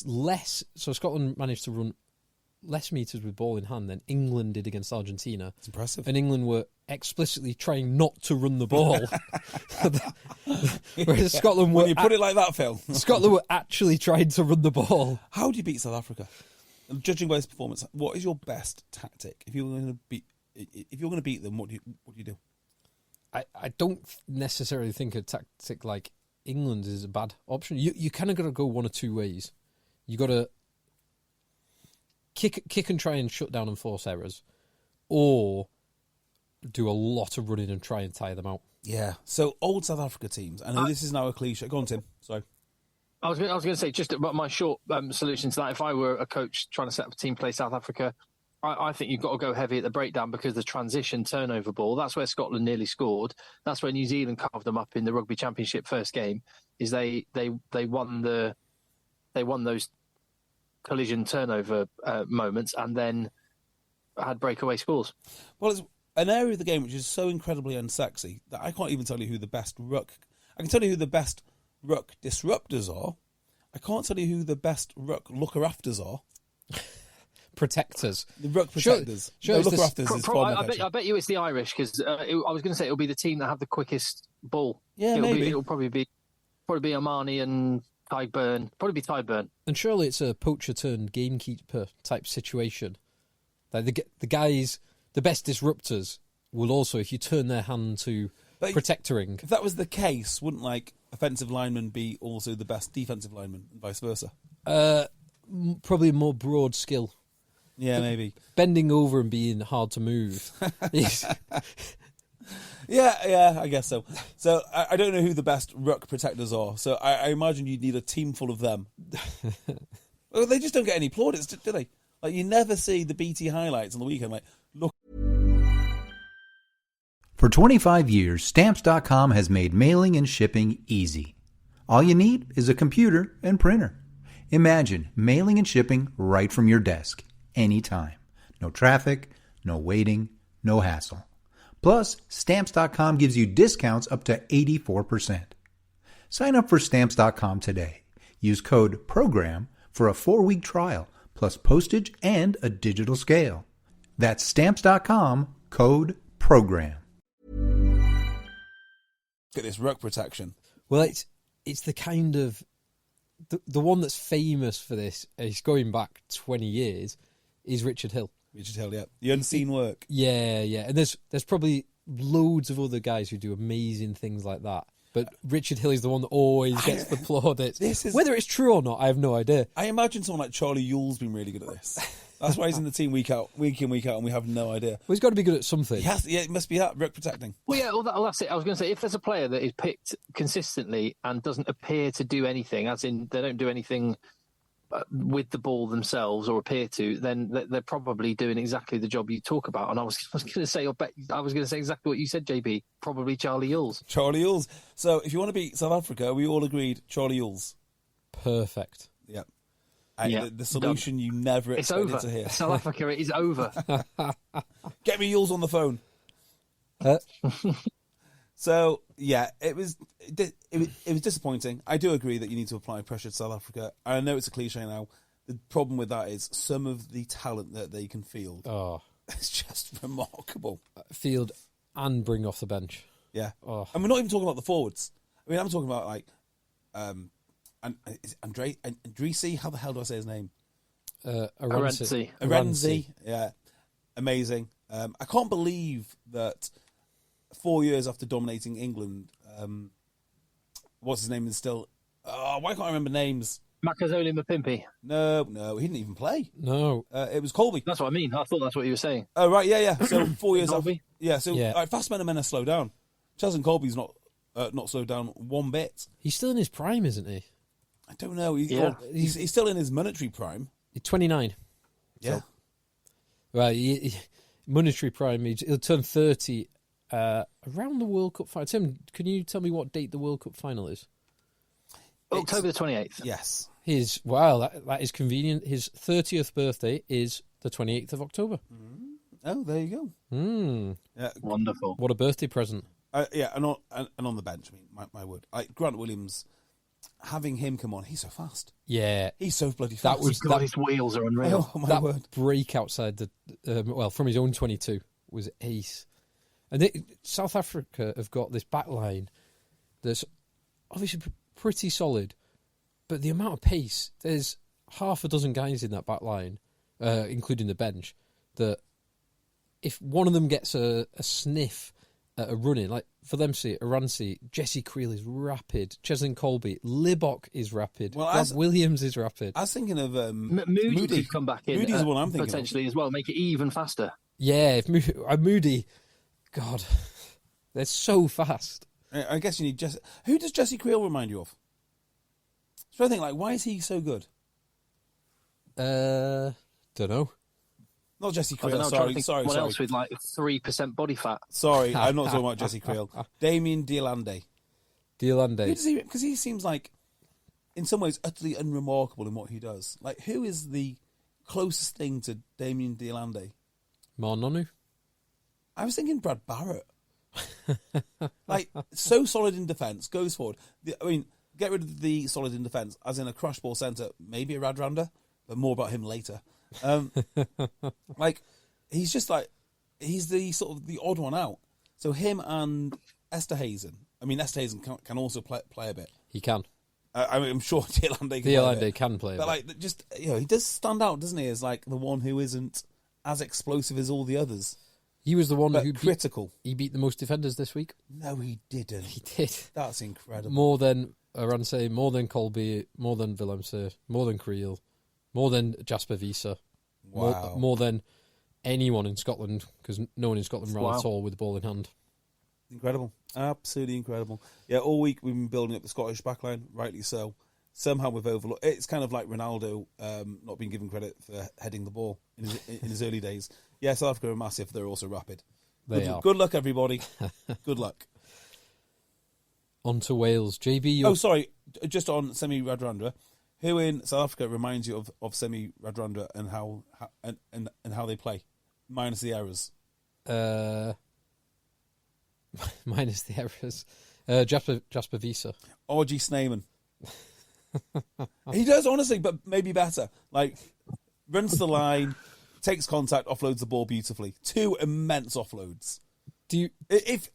less. So Scotland managed to run less metres with ball in hand than England did against Argentina. It's impressive. And England were explicitly trying not to run the ball. Whereas Scotland were... When you put it like that, Phil. Scotland were actually trying to run the ball. How do you beat South Africa? And judging by his performance, what is your best tactic? If you're going to beat them, what do you do? I don't necessarily think a tactic like England is a bad option. You kind of got to go one or two ways. You got to kick and try and shut down and force errors, or do a lot of running and try and tire them out. Yeah. So old South Africa teams. I know this is now a cliche. Go on, Tim. Sorry. I was going to say just about my short solution to that. If I were a coach trying to set up a team play South Africa, I think you've got to go heavy at the breakdown, because the transition turnover ball, that's where Scotland nearly scored. That's where New Zealand carved them up in the Rugby Championship first game. Is they won those collision turnover moments, and then had breakaway scores. Well, it's an area of the game which is so incredibly unsexy that I can't even tell you who the best ruck. I can tell you who the best ruck disruptors are. I can't tell you who the best ruck looker-afters are. Protectors. The ruck protectors. Looker-afters is far more I bet you it's the Irish, because I was going to say it'll be the team that have the quickest ball. Yeah, maybe. It'll probably be Armani and Tyburn. Probably be Tyburn. And surely it's a poacher turned gamekeeper type situation. Like the guys, the best disruptors will also, if you turn their hand to protectoring. If that was the case, wouldn't offensive linemen be also the best defensive linemen, and vice versa? Probably a more broad skill. Yeah, maybe. Bending over and being hard to move. Yeah, I guess so. So I don't know who the best ruck protectors are. So I imagine you'd need a team full of them. Well, they just don't get any plaudits, do they? Like, you never see the BT highlights on the weekend. Like, look. For 25 years, Stamps.com has made mailing and shipping easy. All you need is a computer and printer. Imagine mailing and shipping right from your desk, anytime. No traffic, no waiting, no hassle. Plus, Stamps.com gives you discounts up to 84%. Sign up for Stamps.com today. Use code PROGRAM for a 4-week trial, plus postage and a digital scale. That's Stamps.com, code PROGRAM. Get this ruck protection. Well, it's the kind of... The one that's famous for this, is going back 20 years, is Richard Hill. Richard Hill, yeah. The unseen work. Yeah. And there's probably loads of other guys who do amazing things like that. But Richard Hill is the one that always gets the plaudits. Whether it's true or not, I have no idea. I imagine someone like Charlie Yule's been really good at this. That's why he's in the team week in, week out, and we have no idea. Well, he's got to be good at something. It must be that, ruck protecting. Well, yeah, that's it. I was going to say, if there's a player that is picked consistently and doesn't appear to do anything, as in they don't do anything with the ball themselves or appear to, then they're probably doing exactly the job you talk about. And I was going to say, exactly what you said, JB. Probably Charlie Yules. Charlie Yules. So if you want to beat South Africa, we all agreed Charlie Yules. Perfect. Yeah. The solution you never expected to hear. South Africa, it is over. Get me Yules on the phone. So yeah, it was disappointing. I do agree that you need to apply pressure to South Africa. I know it's a cliche now. The problem with that is some of the talent that they can field. Oh, it's just remarkable. Field and bring off the bench. Yeah, oh. And we're not even talking about the forwards. I mean, I'm talking about like, is Andrisi. How the hell do I say his name? Arenzi. Yeah, amazing. I can't believe that 4 years after dominating England, what's his name is still... why can't I remember names? Makazole Mapimpi. No, he didn't even play. No. It was Colby. That's what I mean. I thought that's what you were saying. Oh, right, yeah. So 4 years Colby? after... Yeah, so fast men and men are slowed down. Cheslin Colby's not slowed down one bit. He's still in his prime, isn't he? I don't know. He's still in his monetary prime. He's 29. Yeah. So, right, monetary prime. He'll turn 30 around the World Cup final. Tim, can you tell me what date the World Cup final is? October the 28th. Yes. That is convenient. His 30th birthday is the 28th of October. Oh, there you go. Yeah, wonderful. What a birthday present. And on the bench, I mean, my word. Like Grant Williams, having him come on, he's so fast. Yeah. He's so bloody fast. His wheels are unreal. Oh, my word. Break outside from his own 22 was ace. And South Africa have got this back line that's obviously pretty solid, but the amount of pace, there's half a dozen guys in that back line, including the bench, that if one of them gets a sniff at a running, like for them see Aransi, Jesse Creel is rapid, Cheslin Colby, Libbok is rapid, Williams is rapid. I was thinking of Moody could come back in. Moody's the one I'm thinking potentially as well, make it even faster. Yeah, if Moody, God, they're so fast. I guess you need Jesse. Who does Jesse Creel remind you of? So I think, like, why is he so good? Don't know. Not Jesse Creel. Sorry. Someone else with like 3% body fat. Sorry, I'm not talking about Jesse Creel. Damien Diolande. Because he seems like, in some ways, utterly unremarkable in what he does. Like, who is the closest thing to Damien Diolande? Marnonu? I was thinking Brad Barrett. Like, so solid in defence, goes forward. Get rid of the solid in defence, as in a crush ball centre, maybe a Radradra, but more about him later. Like, he's just like, he's the sort of the odd one out. So him and Esterhazen. I mean, Esterhazen can also play a bit. He can. I'm sure Diolande can play a bit. But like, just, he does stand out, doesn't he, as like the one who isn't as explosive as all the others. He was the one who critical. He beat the most defenders this week. No, he didn't. He did. That's incredible. More than Aranse, more than Colby, more than Willemse, more than Creel, more than Jasper Wiese. Wow. More than anyone in Scotland, because no one in Scotland ran at all with the ball in hand. Incredible. Absolutely incredible. Yeah, all week we've been building up the Scottish backline, rightly so. Somehow we've overlooked... It's kind of like Ronaldo not being given credit for heading the ball in his early days. Yeah, South Africa are massive. They're also rapid. They are. Good luck, everybody. Good luck. On to Wales. JB, Oh, sorry. Just on Semi Radradra. Who in South Africa reminds you of Semi Radradra and how they play, minus the errors? Minus the errors. Jasper Visa. RG Snyman. He does, honestly, but maybe better. Like, runs the line, takes contact, offloads the ball beautifully. 2 immense offloads. If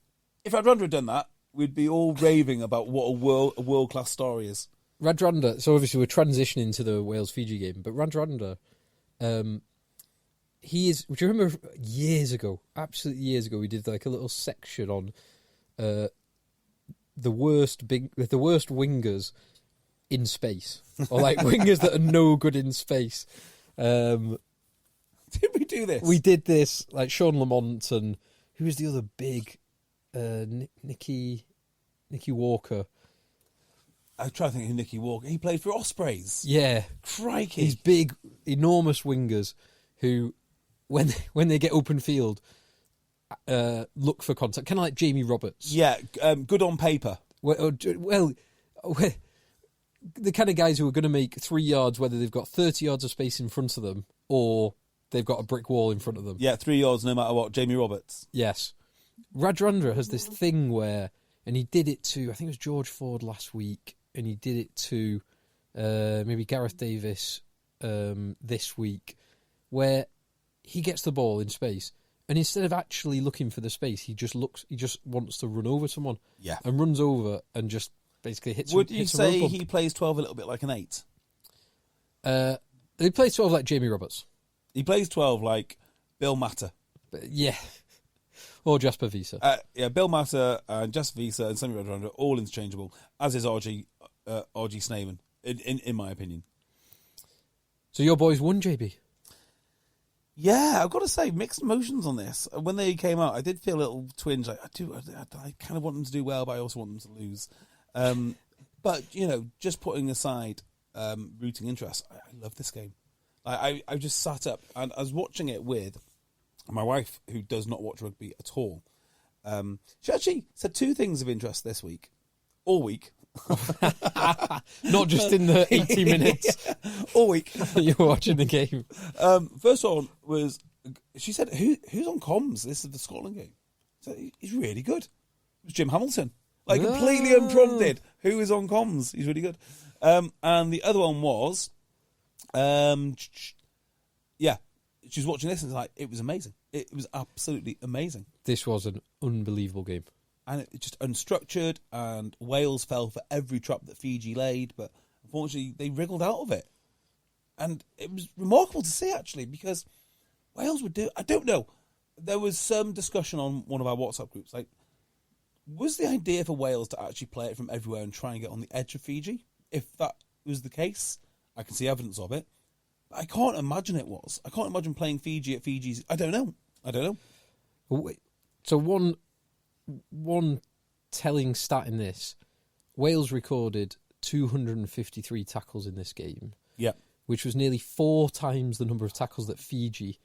Radradra had done that, we'd be all raving about what a world-class story is. Radradra, so obviously we're transitioning to the Wales-Fiji game, but Radradra, he is... Do you remember years ago, absolutely years ago, we did like a little section on the worst wingers in space, or like wingers that are no good in space. Did we do this? We did this, like Sean Lamont and who was the other big... Nicky Walker. I try to think of Nicky Walker. He played for Ospreys. Yeah, crikey! These big, enormous wingers who, when they get open field, look for contact. Kind of like Jamie Roberts. Yeah, good on paper. Well, the kind of guys who are going to make 3 yards, whether they've got 30 yards of space in front of them or they've got a brick wall in front of them. Yeah, 3 yards no matter what. Jamie Roberts. Yes. Radradra has this thing where, and he did it to, I think it was George Ford last week, and he did it to maybe Gareth Davis this week, where he gets the ball in space, and instead of actually looking for the space, he just wants to run over someone. Yeah. And runs over and just basically hits. Would you say he plays 12 a little bit like an 8? He plays 12 like Jamie Roberts. He plays 12 like Bill Matter. Yeah. Or Jasper Visa. Yeah, Bill Matter and Jasper Visa and Semi Radradra all interchangeable, as is RG Snyman, in my opinion. So your boys won, JB? Yeah, I've got to say, mixed emotions on this. When they came out, I did feel a little twinge. Like, I kind of want them to do well, but I also want them to lose. But, just putting aside rooting interest, I love this game. I just sat up and I was watching it with my wife, who does not watch rugby at all. She actually said 2 things of interest this week. All week. Not just in the 80 minutes. All week. You were watching the game. First one was, she said, who's on comms? This is the Scotland game. So he's really good. It was Jim Hamilton. Like, completely unprompted. Who is on comms? He's really good. And the other one was, she's watching this and it's like, it was amazing. It was absolutely amazing. This was an unbelievable game. And it just unstructured, and Wales fell for every trap that Fiji laid, but unfortunately they wriggled out of it. And it was remarkable to see, actually, because Wales would do... I don't know. There was some discussion on one of our WhatsApp groups, like, was the idea for Wales to actually play it from everywhere and try and get on the edge of Fiji? If that was the case, I can see evidence of it. But I can't imagine it was. I can't imagine playing Fiji at Fiji's... I don't know. So one telling stat in this, Wales recorded 253 tackles in this game. Yeah. Which was nearly 4 times the number of tackles that Fiji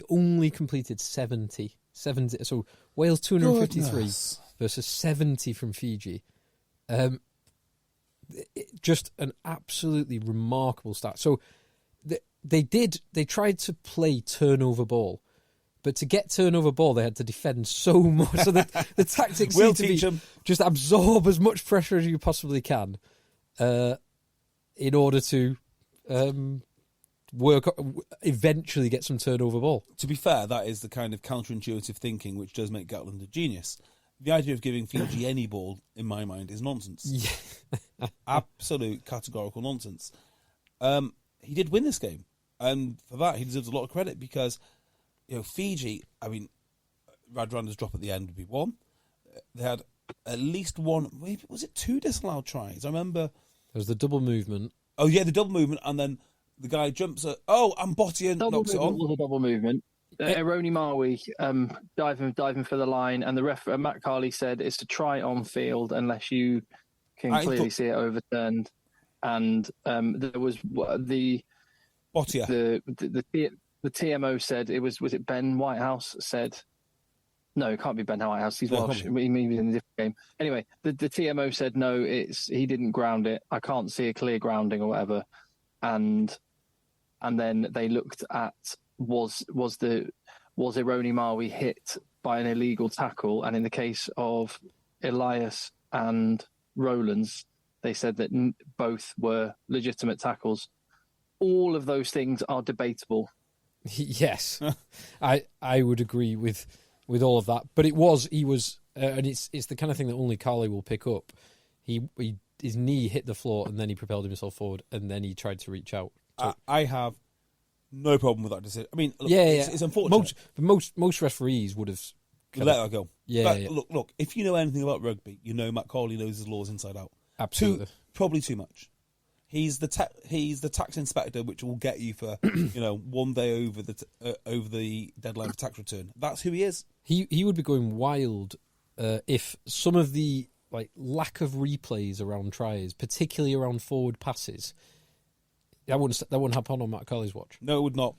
only completed 70. So Wales 253 versus 70 from Fiji. Just an absolutely remarkable stat. So they tried to play turnover ball. But to get turnover ball, they had to defend so much. So the tactics we'll seem to teach be them. Just absorb as much pressure as you possibly can in order to eventually get some turnover ball. To be fair, that is the kind of counterintuitive thinking which does make Gatland a genius. The idea of giving Fiji any ball, in my mind, is nonsense. Yeah. Absolute categorical nonsense. He did win this game. And for that, he deserves a lot of credit because... Fiji, I mean, Radradra's drop at the end would be 1. They had at least 1, maybe, was it 2 disallowed tries? I remember... There was the double movement. Oh, yeah, the double movement, and then the guy jumps at... Oh, and Botian knocks it on. Was a double movement. Eroni Maui diving for the line, and the ref, Matt Carley said, it's to try on field unless you can clearly see it overturned. And there was the... Botia. The TMO said, was it Ben Whitehouse said No, it can't be Ben Whitehouse. He's Welsh. He was in a different game. Anyway, the TMO said no. He didn't ground it. I can't see a clear grounding or whatever. And then they looked at was Ironi Mawi hit by an illegal tackle? And in the case of Elias and Rowlands, they said that both were legitimate tackles. All of those things are debatable. Yes, I would agree with all of that. But he was, and it's the kind of thing that only Carly will pick up. His knee hit the floor and then he propelled himself forward and then he tried to reach out. So, I have no problem with that decision. I mean, look, yeah, it's unfortunate. Most referees would have let that go. Yeah, but look. If you know anything about rugby, you know Matt Carley knows his laws inside out. Absolutely, probably too much. He's the tax inspector, which will get you for 1 day over the deadline for tax return. That's who he is. He would be going wild if some of the lack of replays around tries, particularly around forward passes. That wouldn't happen on Matt Carley's watch. No, it would not.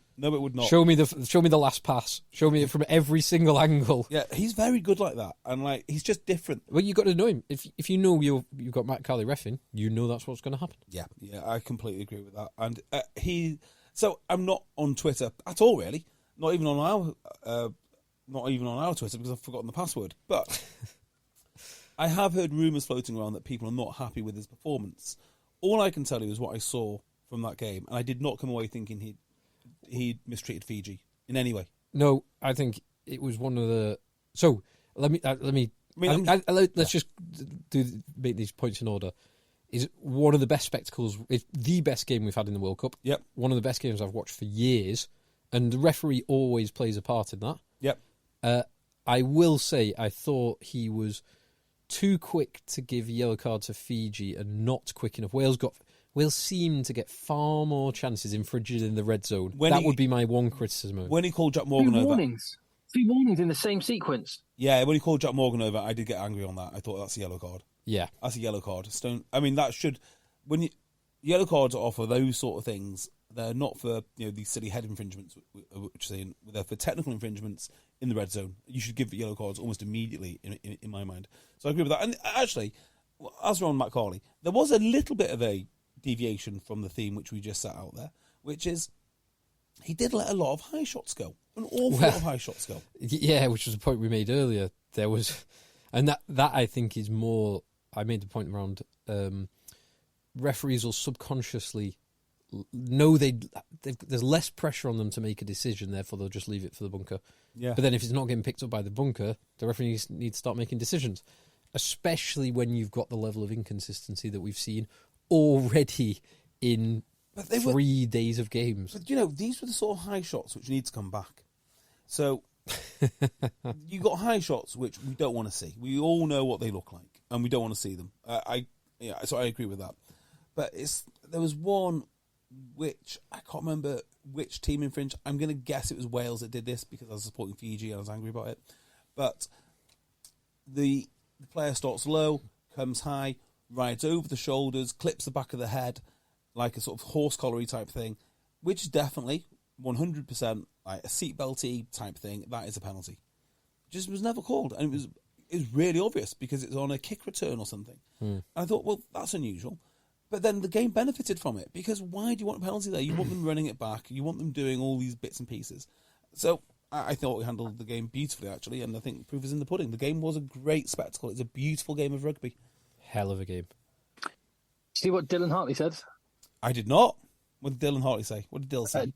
Show me the last pass. Show me it from every single angle. Yeah, he's very good like that, and he's just different. Well, you got to know him. If you know you've got Matt Carley reffing, you know that's what's going to happen. Yeah, I completely agree with that. And so I'm not on Twitter at all, really. Not even on our Twitter because I've forgotten the password. But I have heard rumours floating around that people are not happy with his performance. All I can tell you is what I saw from that game, and I did not come away thinking he mistreated Fiji in any way. No, I think it was one of the. So let's just make these points in order. Is one of the best spectacles. It's the best game we've had in the World Cup. Yep. One of the best games I've watched for years, and the referee always plays a part in that. Yep. I will say I thought he was too quick to give yellow card to Fiji and not quick enough. Wales seem to get far more chances infringed in the red zone. Would be my one criticism of him. When he called Jack Morgan over... Three warnings in the same sequence. Yeah, when he called Jack Morgan over, I did get angry on that. I thought that's a yellow card. Yeah. That's a yellow card. That should... Yellow cards are for those sort of things. They're not for these silly head infringements, which they're for technical infringements in the red zone. You should give the yellow cards almost immediately, in my mind. So I agree with that. And actually, as we're on Matt Carley, there was a little bit of a deviation from the theme which we just set out there, which is he did let a lot of high shots go, an awful lot of high shots go. Yeah, which was a point we made earlier. There was, and that I think is more. I made the point around referees will subconsciously know there's less pressure on them to make a decision, therefore they'll just leave it for the bunker. Yeah. But then if it's not getting picked up by the bunker, the referees need to start making decisions, especially when you've got the level of inconsistency that we've seen already in 3 days of games. But these were the sort of high shots which need to come back. So you got high shots which we don't want to see. We all know what they look like, and we don't want to see them. So I agree with that. But there was one which I can't remember which team infringed. I'm going to guess it was Wales that did this because I was supporting Fiji and I was angry about it. But the player starts low, comes high, rides over the shoulders, clips the back of the head, like a sort of horse collar type thing, which is definitely 100% like a seatbelty type thing. That is a penalty. Just was never called, and it was really obvious because it's on a kick return or something. And I thought, well, that's unusual. But then the game benefited from it because why do you want a penalty there? You want them running it back. You want them doing all these bits and pieces. So I thought we handled the game beautifully, actually, and I think the proof is in the pudding. The game was a great spectacle. It's a beautiful game of rugby. Hell of a game. See what Dylan Hartley said? I did not. What did Dylan Hartley say? What did Dylan say?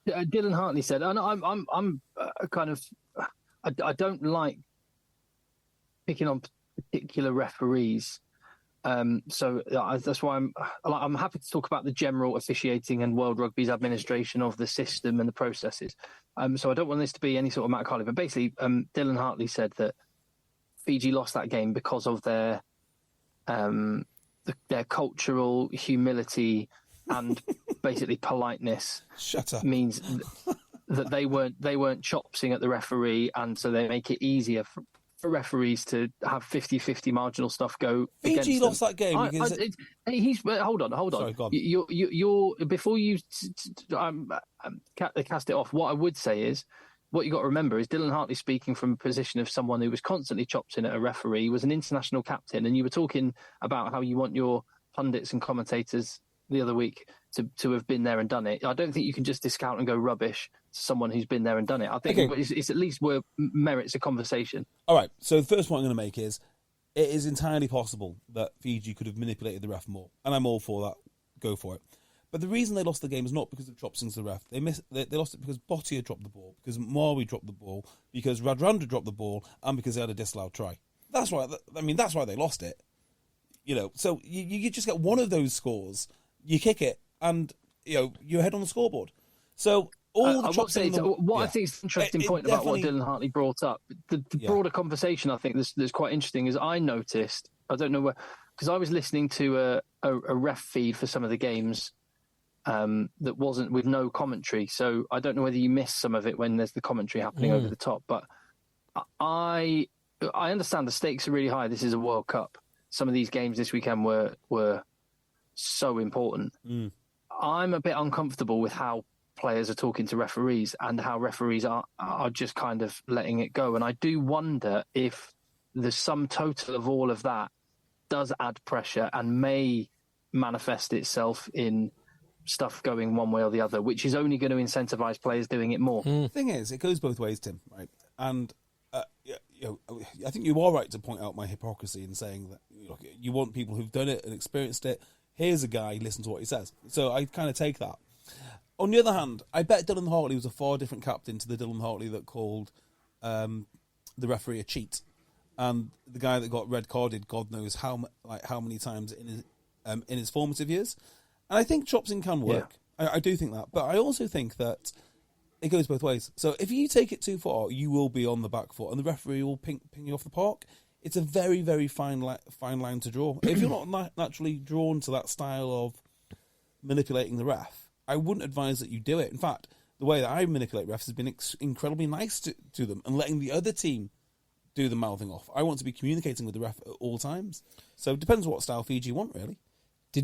Dylan Hartley said, and I'm kind of, I don't like picking on particular referees. So that's why I'm happy to talk about the general officiating and World Rugby's administration of the system and the processes. So I don't want this to be any sort of Matt Carley, but basically, Dylan Hartley said that Fiji lost that game because of their cultural humility and basically politeness. Shut up. Means that they weren't chopsing at the referee, and so they make it easier for referees to have 50-50 marginal stuff go against Fiji them. lost that game because hold on. Sorry, go on. You're before you cast it off. What I would say is what you got to remember is Dylan Hartley speaking from a position of someone who was constantly chopped in at a referee, was an international captain, and you were talking about how you want your pundits and commentators the other week to have been there and done it. I don't think you can just discount and go rubbish to someone who's been there and done it. I think it's at least where merits a conversation. All right, so the first point I'm going to make is it is entirely possible that Fiji could have manipulated the ref more, and I'm all for that. Go for it. But the reason they lost the game is not because of chopsings to the ref. They lost it because Bottia dropped the ball, because Maui dropped the ball, because Radradra dropped the ball, and because they had a disallowed try. That's why. That's why they lost it. So you just get one of those scores, you kick it, and you're ahead on the scoreboard. So all the chopsings. I think is an interesting point about what Dylan Hartley brought up. The broader conversation I think that's quite interesting is I noticed. I don't know where, because I was listening to a ref feed for some of the games. That wasn't with no commentary, so I don't know whether you missed some of it when there's the commentary happening over the top. But I understand the stakes are really high. This is a World Cup. Some of these games this weekend were so important. I'm a bit uncomfortable with how players are talking to referees and how referees are just kind of letting it go. And I do wonder if the sum total of all of that does add pressure and may manifest itself in stuff going one way or the other, which is only going to incentivize players doing it more. The thing is, it goes both ways, Tim, right? And I think you are right to point out my hypocrisy in saying that you want people who've done it and experienced it. Here's a guy, listen to what he says. So I kind of take that. On the other hand, I bet Dylan Hartley was a far different captain to the Dylan Hartley that called the referee a cheat, and the guy that got red carded, God knows how many times in his formative years. And I think chopsing can work. Yeah. I do think that. But I also think that it goes both ways. So if you take it too far, you will be on the back foot, and the referee will ping you off the park. It's a very, very fine line to draw. If you're not naturally drawn to that style of manipulating the ref, I wouldn't advise that you do it. In fact, the way that I manipulate refs has been incredibly nice to them and letting the other team do the mouthing off. I want to be communicating with the ref at all times. So it depends what style Fiji want, really.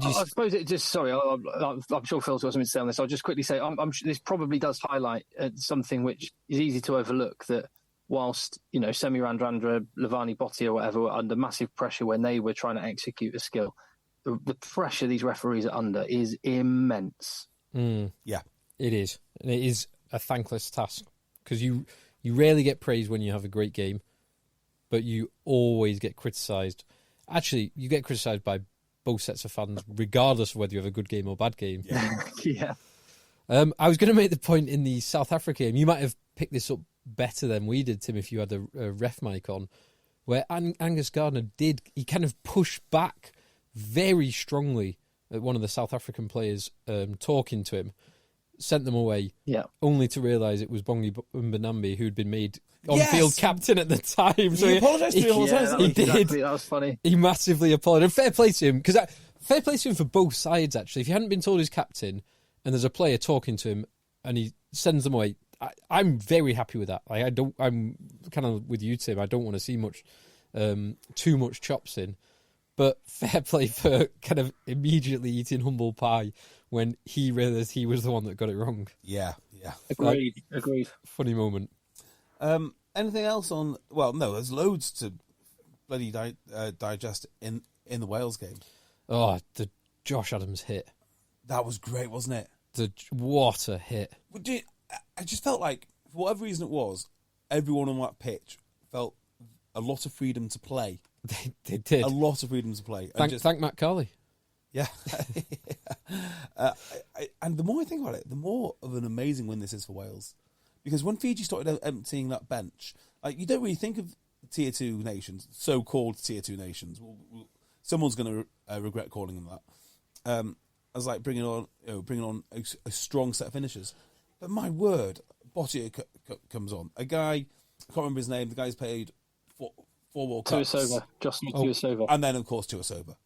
I suppose it just. Sorry, I'm sure Phil's got something to say on this. I'll just quickly say I'm sure this probably does highlight something which is easy to overlook. That whilst Semi Radradra, Lavani Bottia, or whatever, were under massive pressure when they were trying to execute a skill, the pressure these referees are under is immense. Yeah, it is, and it is a thankless task because you rarely get praised when you have a great game, but you always get criticised. Actually, you get criticised by both sets of fans, regardless of whether you have a good game or bad game. Yeah. I was going to make the point in the South Africa game. You might have picked this up better than we did, Tim, if you had a ref mic on, where Angus Gardner he kind of pushed back very strongly at one of the South African players talking to him, sent them away, only to realise it was Bongi Mbonambi who'd been made on-field captain at the time. So he apologised to me all the time. He did. Exactly, that was funny. He massively apologised. Fair play to him, because fair play to him for both sides, actually. If he hadn't been told he's captain and there's a player talking to him and he sends them away, I'm very happy with that. I'm kind of with you, Tim. I don't want to see too much chops in. But fair play for kind of immediately eating humble pie when he realised he was the one that got it wrong. Yeah. Agreed. Funny moment. Anything else on... Well, no, there's loads to bloody digest in the Wales game. Oh, the Josh Adams hit. That was great, wasn't it? What a hit. I just felt like, for whatever reason it was, everyone on that pitch felt a lot of freedom to play. They did. A lot of freedom to play. Thank Matt Carley. Yeah. And the more I think about it, the more of an amazing win this is for Wales. Because when Fiji started emptying that bench, you don't really think of Tier 2 nations, so-called Tier 2 nations. Someone's going to regret calling them that. As like bringing on a strong set of finishers. But my word, Bottia comes on. A guy, I can't remember his name, the guy's paid four World Cups. Tuisova. And then, of course, Tuisova.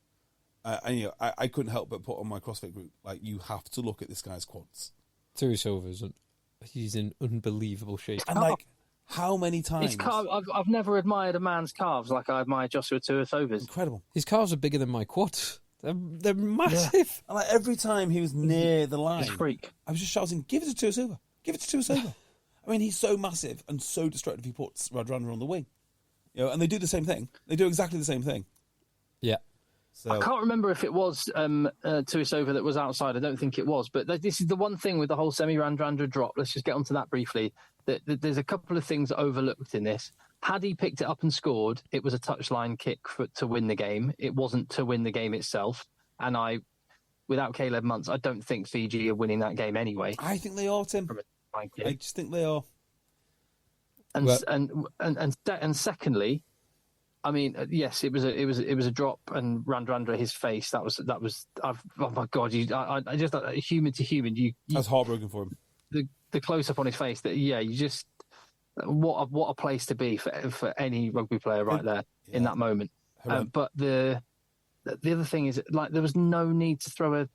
And I couldn't help but put on my CrossFit group, you have to look at this guy's quads. Tuisova's he's in unbelievable shape. And how many times? I've never admired a man's calves like I admire Joshua Tuisova's. Incredible. His calves are bigger than my quads. They're massive. Yeah. And every time he was near the line, he's a freak. I was just shouting, "Give it to Tuisova! Give it to Tuisova!" I I mean, he's so massive and so destructive. He puts Radradra on the wing, and they do the same thing. They do exactly the same thing. Yeah. So. I can't remember if it was Tuisova that was outside. I don't think it was. But this is the one thing with the whole Radradra drop. Let's just get onto that briefly. That there's a couple of things overlooked in this. Had he picked it up and scored, it was a touchline kick to win the game. It wasn't to win the game itself. And without Caleb Muntz, I don't think Fiji are winning that game anyway. I think they are, Tim. I just think they are. And secondly, I mean, yes, it was a drop, and Radradra his face. That was. Oh my God! I just human to human. That's heartbroken for him. The close up on his face. You just what a place to be for any rugby player right there in that moment. But the other thing is, like, there was no need to throw a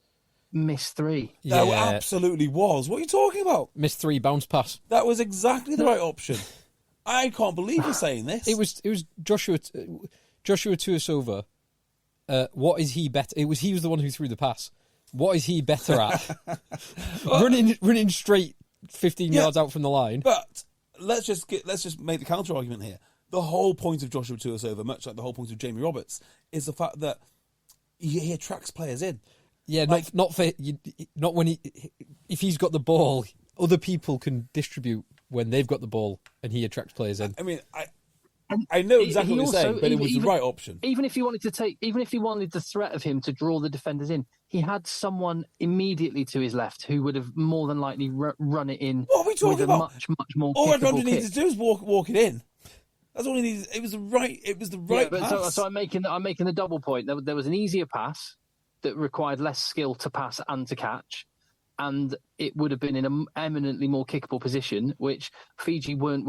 miss 3. There absolutely was. What are you talking about? Miss 3 bounce pass. That was exactly the right option. I can't believe you're saying this. It was Joshua Tuisova. What is he better? He was the one who threw the pass. What is he better at? running straight 15 yards out from the line. But let's just make the counter argument here. The whole point of Joshua Tuisova, much like the whole point of Jamie Roberts, is the fact that he attracts players in. Yeah, not when if he's got the ball, other people can distribute when they've got the ball, and he attracts players in. I mean, I know exactly what you're saying, but it was the right option. Even if he wanted the threat of him to draw the defenders in, he had someone immediately to his left who would have more than likely run it in. What are we talking about? Much more. All Radradra needed to do is walk it in. That's all he needed. It was the right pass. So I'm making the double point. There was an easier pass that required less skill to pass and to catch, and it would have been in an eminently more kickable position, which Fiji were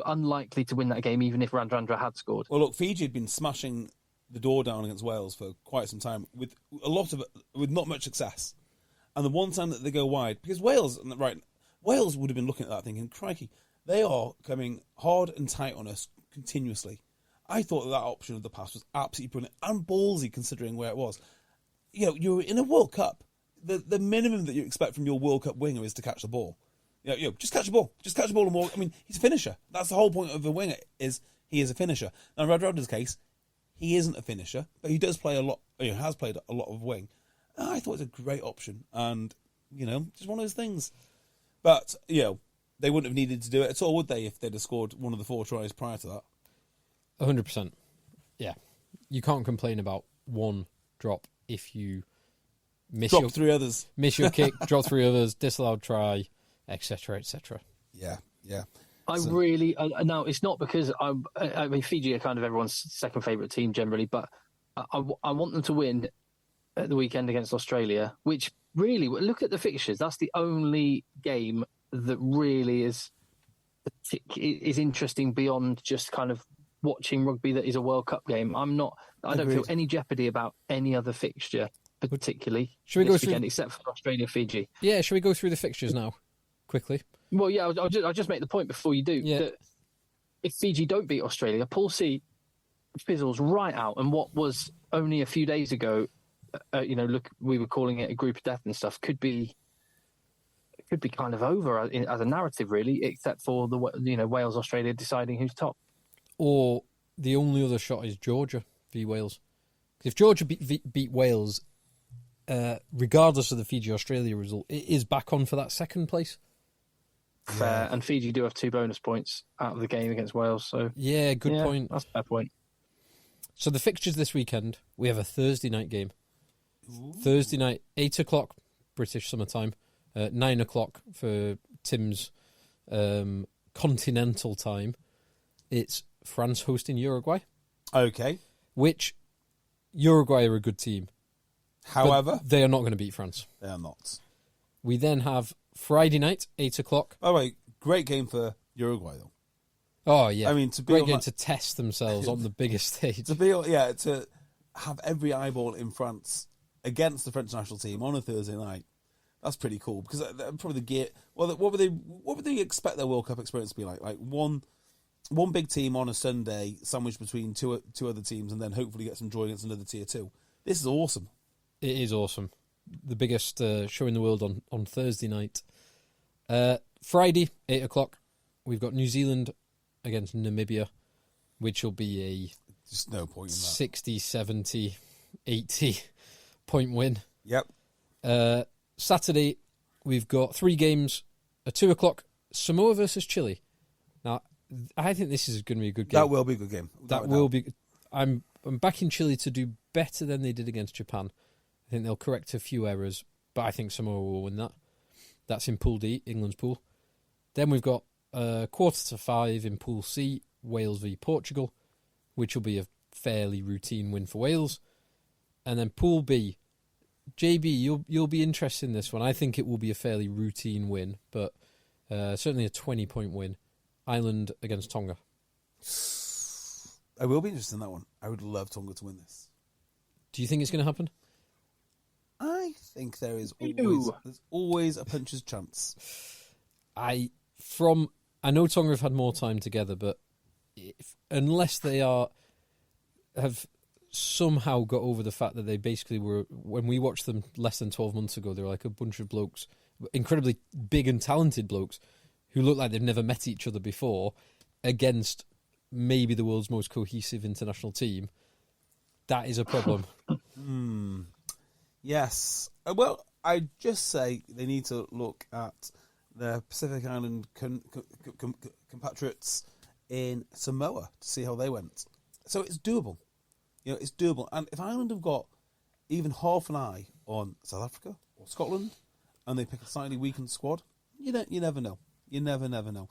unlikely to win that game, even if Radradra had scored. Well, look, Fiji had been smashing the door down against Wales for quite some time with not much success. And the one time that they go wide, because Wales would have been looking at that thinking, crikey, they are coming hard and tight on us continuously. I thought that option of the pass was absolutely brilliant and ballsy considering where it was. You're in a World Cup. The minimum that you expect from your World Cup winger is to catch the ball. Just catch the ball. Just catch the ball and walk. I mean, he's a finisher. That's the whole point of a winger, is he is a finisher. Now, in Radradra's case, he isn't a finisher, but he does play a lot. Has played a lot of wing. And I thought it was a great option, and just one of those things. But they wouldn't have needed to do it at all, would they, if they'd have scored one of the 4 tries prior to that? 100%. Yeah, you can't complain about one drop if you miss drop 3 others, miss your kick, drop 3 others, disallowed try, etc., etc. Yeah. Now it's not because I mean Fiji are kind of everyone's second favourite team generally, but I want them to win at the weekend against Australia, which really, look at the fixtures. That's the only game that really is interesting beyond just kind of watching rugby that is a World Cup game. I don't feel any jeopardy about any other fixture particularly. Should we go through except for Australia, Fiji? Yeah, should we go through the fixtures now quickly? Well, yeah, I'll just make the point before you do that if Fiji don't beat Australia, Pool C fizzles right out, and what was only a few days ago, look, we were calling it a group of death and stuff, could be kind of over as a narrative, really, except for the Wales, Australia deciding who's top. Or the only other shot is Georgia v Wales. If Georgia beat Wales, regardless of the Fiji-Australia result, it is back on for that second place. Fair, and Fiji do have 2 bonus points out of the game against Wales. So good point. That's a fair point. So the fixtures this weekend, we have a Thursday night game. Ooh. Thursday night, 8 o'clock British summertime, 9 o'clock for Tim's continental time. It's France hosting Uruguay. Okay. Which Uruguay are a good team. However, they are not going to beat France. They are not. We then have Friday night, 8 o'clock. By the way, great game for Uruguay, though. Oh, yeah. I mean, great game to test themselves on the biggest stage. To have every eyeball in France against the French national team on a Thursday night. That's pretty cool, because probably the gear. Well, what would they expect their World Cup experience to be like? Like one big team on a Sunday, sandwiched between two other teams, and then hopefully get some joy against another tier 2. This is awesome. It is awesome. The biggest show in the world on Thursday night. Friday, 8 o'clock. we've got New Zealand against Namibia, which will be Just no point in that. 60, 70, 80 point win. Yep. Saturday, we've got 3 games at 2:00. Samoa versus Chile. Now, I think this is going to be a good game. That will be a good game. That will be. I'm backing Chile to do better than they did against Japan. I think they'll correct a few errors, but I think Samoa will win that. That's in Pool D, England's pool. Then we've got 4:45 in Pool C, Wales v Portugal, which will be a fairly routine win for Wales. And then Pool B, JB, you'll be interested in this one. I think it will be a fairly routine win, but certainly a 20-point win. Ireland against Tonga. I will be interested in that one. I would love Tonga to win this. Do you think it's going to happen? I think there's always a puncher's chance. I know Tonga have had more time together, but unless they have somehow got over the fact that they basically were, when we watched them less than 12 months ago, they were like a bunch of blokes, incredibly big and talented blokes, who look like they've never met each other before, against maybe the world's most cohesive international team. That is a problem. Yes. Well, I'd just say they need to look at their Pacific Island compatriots in Samoa to see how they went. So it's doable. It's doable. And if Ireland have got even half an eye on South Africa or Scotland, and they pick a slightly weakened squad, you never know. You never know.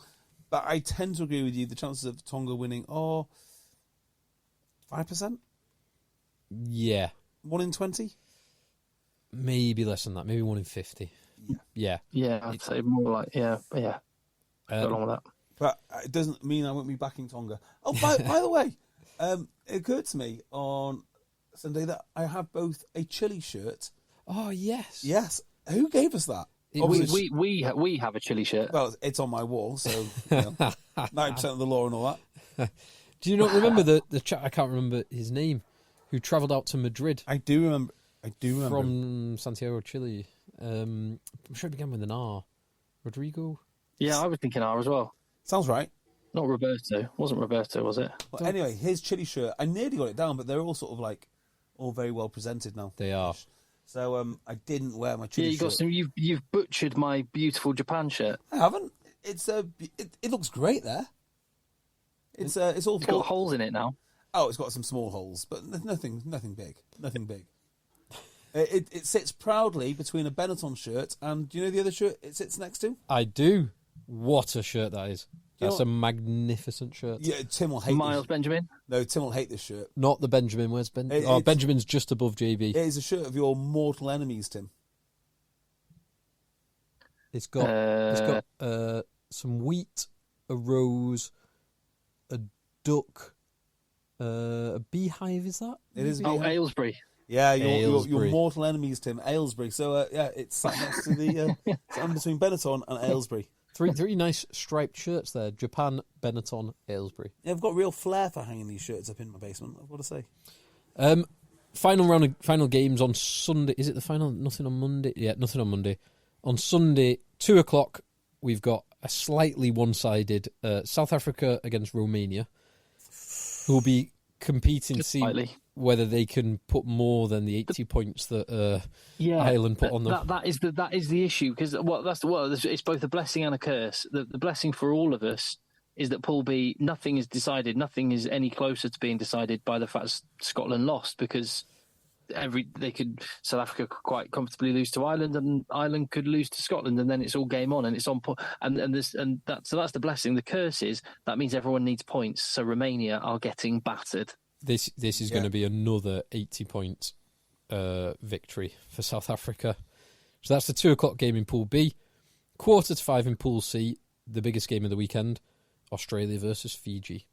But I tend to agree with you. The chances of Tonga winning are 5%? Yeah. 1 in 20? Maybe less than that. Maybe 1 in 50. Yeah. Yeah, I'd say more like, yeah. Go along with that. But it doesn't mean I won't be backing Tonga. Oh, by the way, it occurred to me on Sunday that I have both a Chile shirt. Oh, yes. Yes. Who gave us that? We have a Chile shirt. Well, it's on my wall, so 90% of the law and all that. Do you not remember the chap? I can't remember his name, who travelled out to Madrid. I do remember. From Santiago, Chile. I'm sure it began with an R. Rodrigo? Yeah, I was thinking R as well. Sounds right. Not Roberto. Wasn't Roberto, was it? Well, anyway, his Chile shirt, I nearly got it down, but they're all sort of like, all very well presented now. They are. So I didn't wear my Chile shirt. You've butchered my beautiful Japan shirt. I haven't. It looks great there. It's all It's got holes in it now. Oh, it's got some small holes, but nothing big. Nothing big. It sits proudly between a Benetton shirt and, do you know the other shirt it sits next to? I do. What a shirt that is. That's a magnificent shirt. Yeah, Tim will hate Miles Benjamin? No, Tim will hate this shirt. Not the Benjamin. Where's Benjamin? Benjamin's just above JB. It is a shirt of your mortal enemies, Tim. It's got some wheat, a rose, a duck, a beehive, is that? It is. Oh, Aylesbury. Yeah, your mortal enemies, Tim. Aylesbury. So, it's sat next to the... it's between Benetton and Aylesbury. Three nice striped shirts there. Japan, Benetton, Aylesbury. Yeah, I've got real flair for hanging these shirts up in my basement, I've got to say. Final games on Sunday. Is it the final? Nothing on Monday? Yeah, nothing on Monday. On Sunday, 2:00, we've got a slightly one-sided South Africa against Romania, who will be competing to see whether they can put more than the 80 points that Ireland put on them. That is the issue, because it's both a blessing and a curse. The blessing for all of us is that Pool B, nothing is decided. Nothing is any closer to being decided by the fact Scotland lost, because South Africa could quite comfortably lose to Ireland, and Ireland could lose to Scotland, and then it's all game on, and it's on. So that's the blessing. The curse is that means everyone needs points. So Romania are getting battered. This is going to be another 80-point victory for South Africa. So that's the 2:00 game in Pool B. 4:45 in Pool C, the biggest game of the weekend, Australia versus Fiji.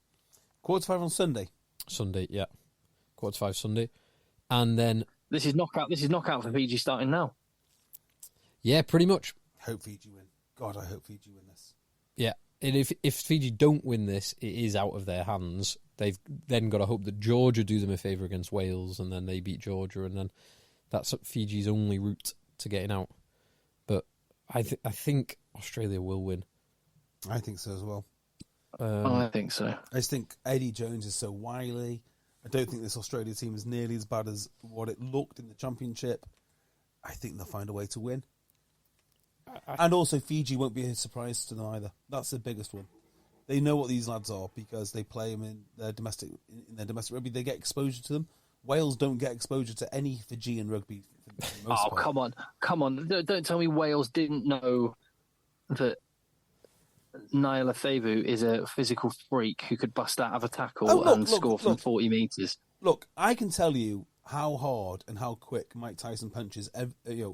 4:45 on Sunday. Sunday, yeah. 4:45 Sunday. And then... This is knockout for Fiji starting now. Yeah, pretty much. Hope Fiji win. God, I hope Fiji win this. Yeah. And if Fiji don't win this, it is out of their hands. They've then got to hope that Georgia do them a favour against Wales, and then they beat Georgia, and then that's Fiji's only route to getting out. But I think Australia will win. I think so as well. I think so. I just think Eddie Jones is so wily. I don't think this Australia team is nearly as bad as what it looked in the championship. I think they'll find a way to win. And also, Fiji won't be a surprise to them either. That's the biggest one. They know what these lads are because they play them in their domestic rugby. They get exposure to them. Wales don't get exposure to any Fijian rugby. For the most part. Come on! Don't tell me Wales didn't know that Niall Thevu is a physical freak who could bust out of a tackle and score from 40 metres. Look, I can tell you how hard and how quick Mike Tyson punches every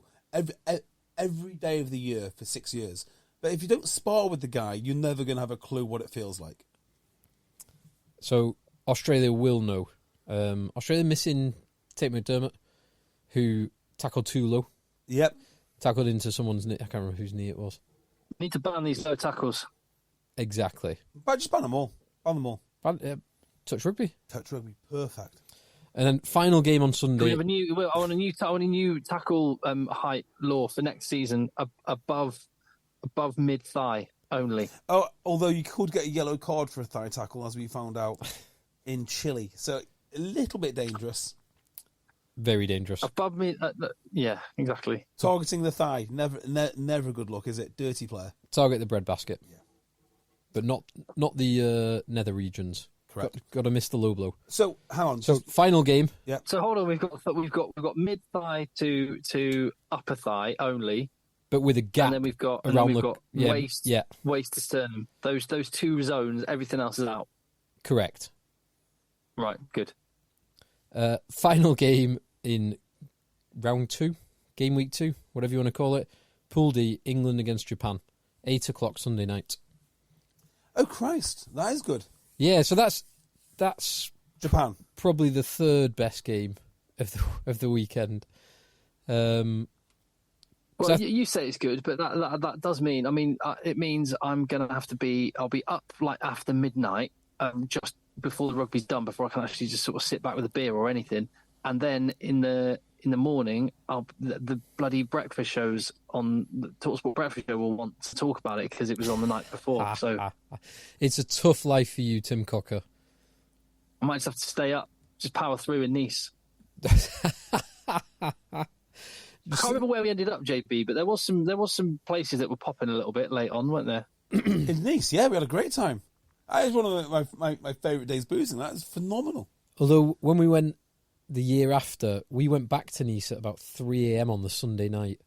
day of the year for 6 years. But if you don't spar with the guy, you're never going to have a clue what it feels like. So Australia will know. Australia missing Tate McDermott, who tackled too low. Yep. Tackled into someone's knee. I can't remember whose knee it was. Need to ban these low tackles. Exactly. But just ban them all. Ban them all. Touch rugby. Touch rugby. Perfect. And then final game on Sunday. We have I want a new tackle height law for next season above mid thigh only. Oh, although you could get a yellow card for a thigh tackle, as we found out in Chile. So a little bit dangerous. Very dangerous. Above mid, yeah, exactly. Targeting the thigh, never a good look, is it? Dirty player. Target the breadbasket. Yeah. But not the nether regions. Correct. Got to miss the low blow. So hang on. So final game. Yeah. So hold on, we've got mid thigh to upper thigh only, but with a gap. And then we've got waist to sternum. Those two zones. Everything else is out. Correct. Right. Good. Final game in round 2, game week 2, whatever you want to call it. Pool D, England against Japan, 8:00 Sunday night. Oh Christ, that is good. Yeah, so that's Japan, probably the third best game of the weekend. Well, you say it's good, but that does mean. I mean, it means I'm gonna have to be. I'll be up like after midnight, just before the rugby's done, before I can actually just sort of sit back with a beer or anything, and then in the morning, the bloody breakfast shows on the TalkSport breakfast show will want to talk about it because it was on the night before. So it's a tough life for you, Tim Cocker. I might just have to stay up, just power through in Nice. I can't remember where we ended up, JB, but there was some places that were popping a little bit late on, weren't there? In Nice, yeah, we had a great time. That is one of my favourite days boozing. That is phenomenal. Although when we went the year after, we went back to Nice at about 3 a.m. on the Sunday night,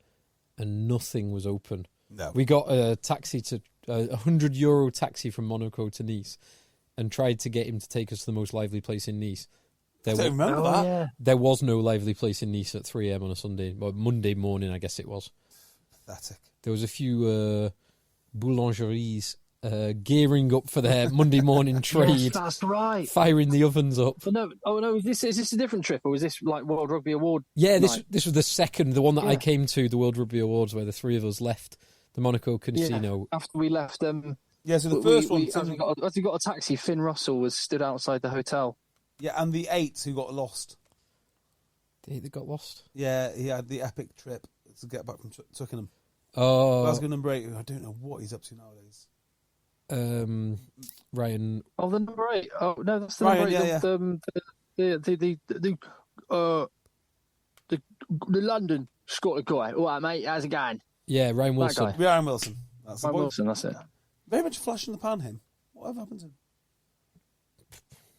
and nothing was open. No, we got a taxi to €100 taxi from Monaco to Nice, and tried to get him to take us to the most lively place in Nice. I don't remember that. Yeah. There was no lively place in Nice at 3 a.m. on a Sunday, or Monday morning, I guess it was. Pathetic. There was a few boulangeries gearing up for their Monday morning trade. Yes, that's right. Firing the ovens up. But no, is this a different trip, or was this like World Rugby Award? Yeah, this was the second, the one that I came to, the World Rugby Awards, where the three of us left the Monaco Casino. Yeah, after we left yeah, so the first one... As we got a taxi, Finn Russell was stood outside the hotel. Yeah, and the 8 who got lost. The 8 that got lost? Yeah, he had the epic trip to get back from Twickenham. Oh. Glasgow number 8, I don't know what he's up to nowadays. Ryan. Oh, the number 8. Oh no, that's the Ryan, number 8. The London Scottish guy. All right, mate. How's it going? Yeah, Ryan Wilson. Ryan Wilson. That's Ryan Wilson. That's it. Very much a flash in the pan. Him. Whatever happened to him?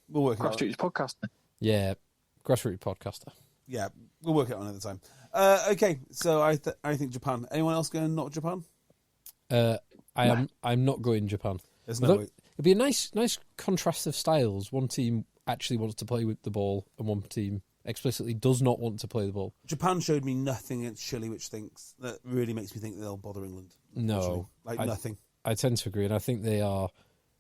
We'll work it out. Grassroots podcaster. Yeah, grassroots podcaster. Yeah, we'll work it out another time. Okay, so I think Japan. Anyone else going not Japan? I'm not going Japan. There's no way. It'd be a nice contrast of styles. One team actually wants to play with the ball, and one team explicitly does not want to play the ball. Japan showed me nothing against Chile, which that really makes me think they'll bother England. No, nothing. I tend to agree, and I think they are.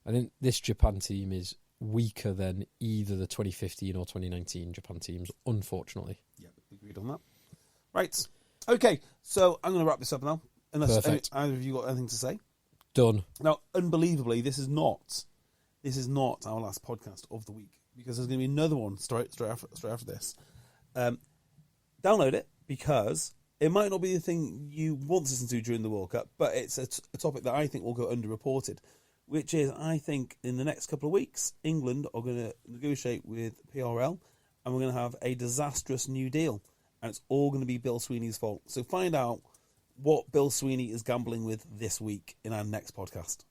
I think this Japan team is weaker than either the 2015 or 2019 Japan teams, unfortunately. Yeah, agreed on that. Right. Okay, so I'm going to wrap this up now. Unless either of you got anything to say. Done. Now, unbelievably, this is not our last podcast of the week, because there's going to be another one straight after this. Download it, because it might not be the thing you want to listen to during the World Cup, but it's a topic that I think will go underreported. which is, I think, in the next couple of weeks, England are going to negotiate with PRL, and we're going to have a disastrous new deal, and it's all going to be Bill Sweeney's fault. So find out what Bill Sweeney is gambling with this week in our next podcast.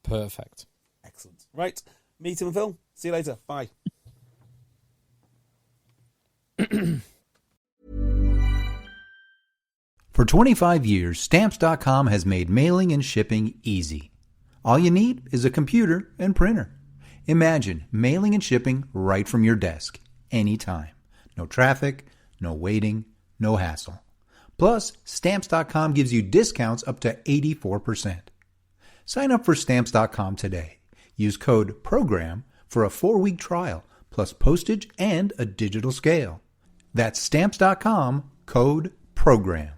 Perfect. Excellent. Right, me, Tim and Phil. See you later. Bye. For 25 years, Stamps.com has made mailing and shipping easy. All you need is a computer and printer. Imagine mailing and shipping right from your desk, anytime. No traffic, no waiting, no hassle. Plus, Stamps.com gives you discounts up to 84%. Sign up for Stamps.com today. Use code PROGRAM for a 4-week trial, plus postage and a digital scale. That's Stamps.com, code PROGRAM.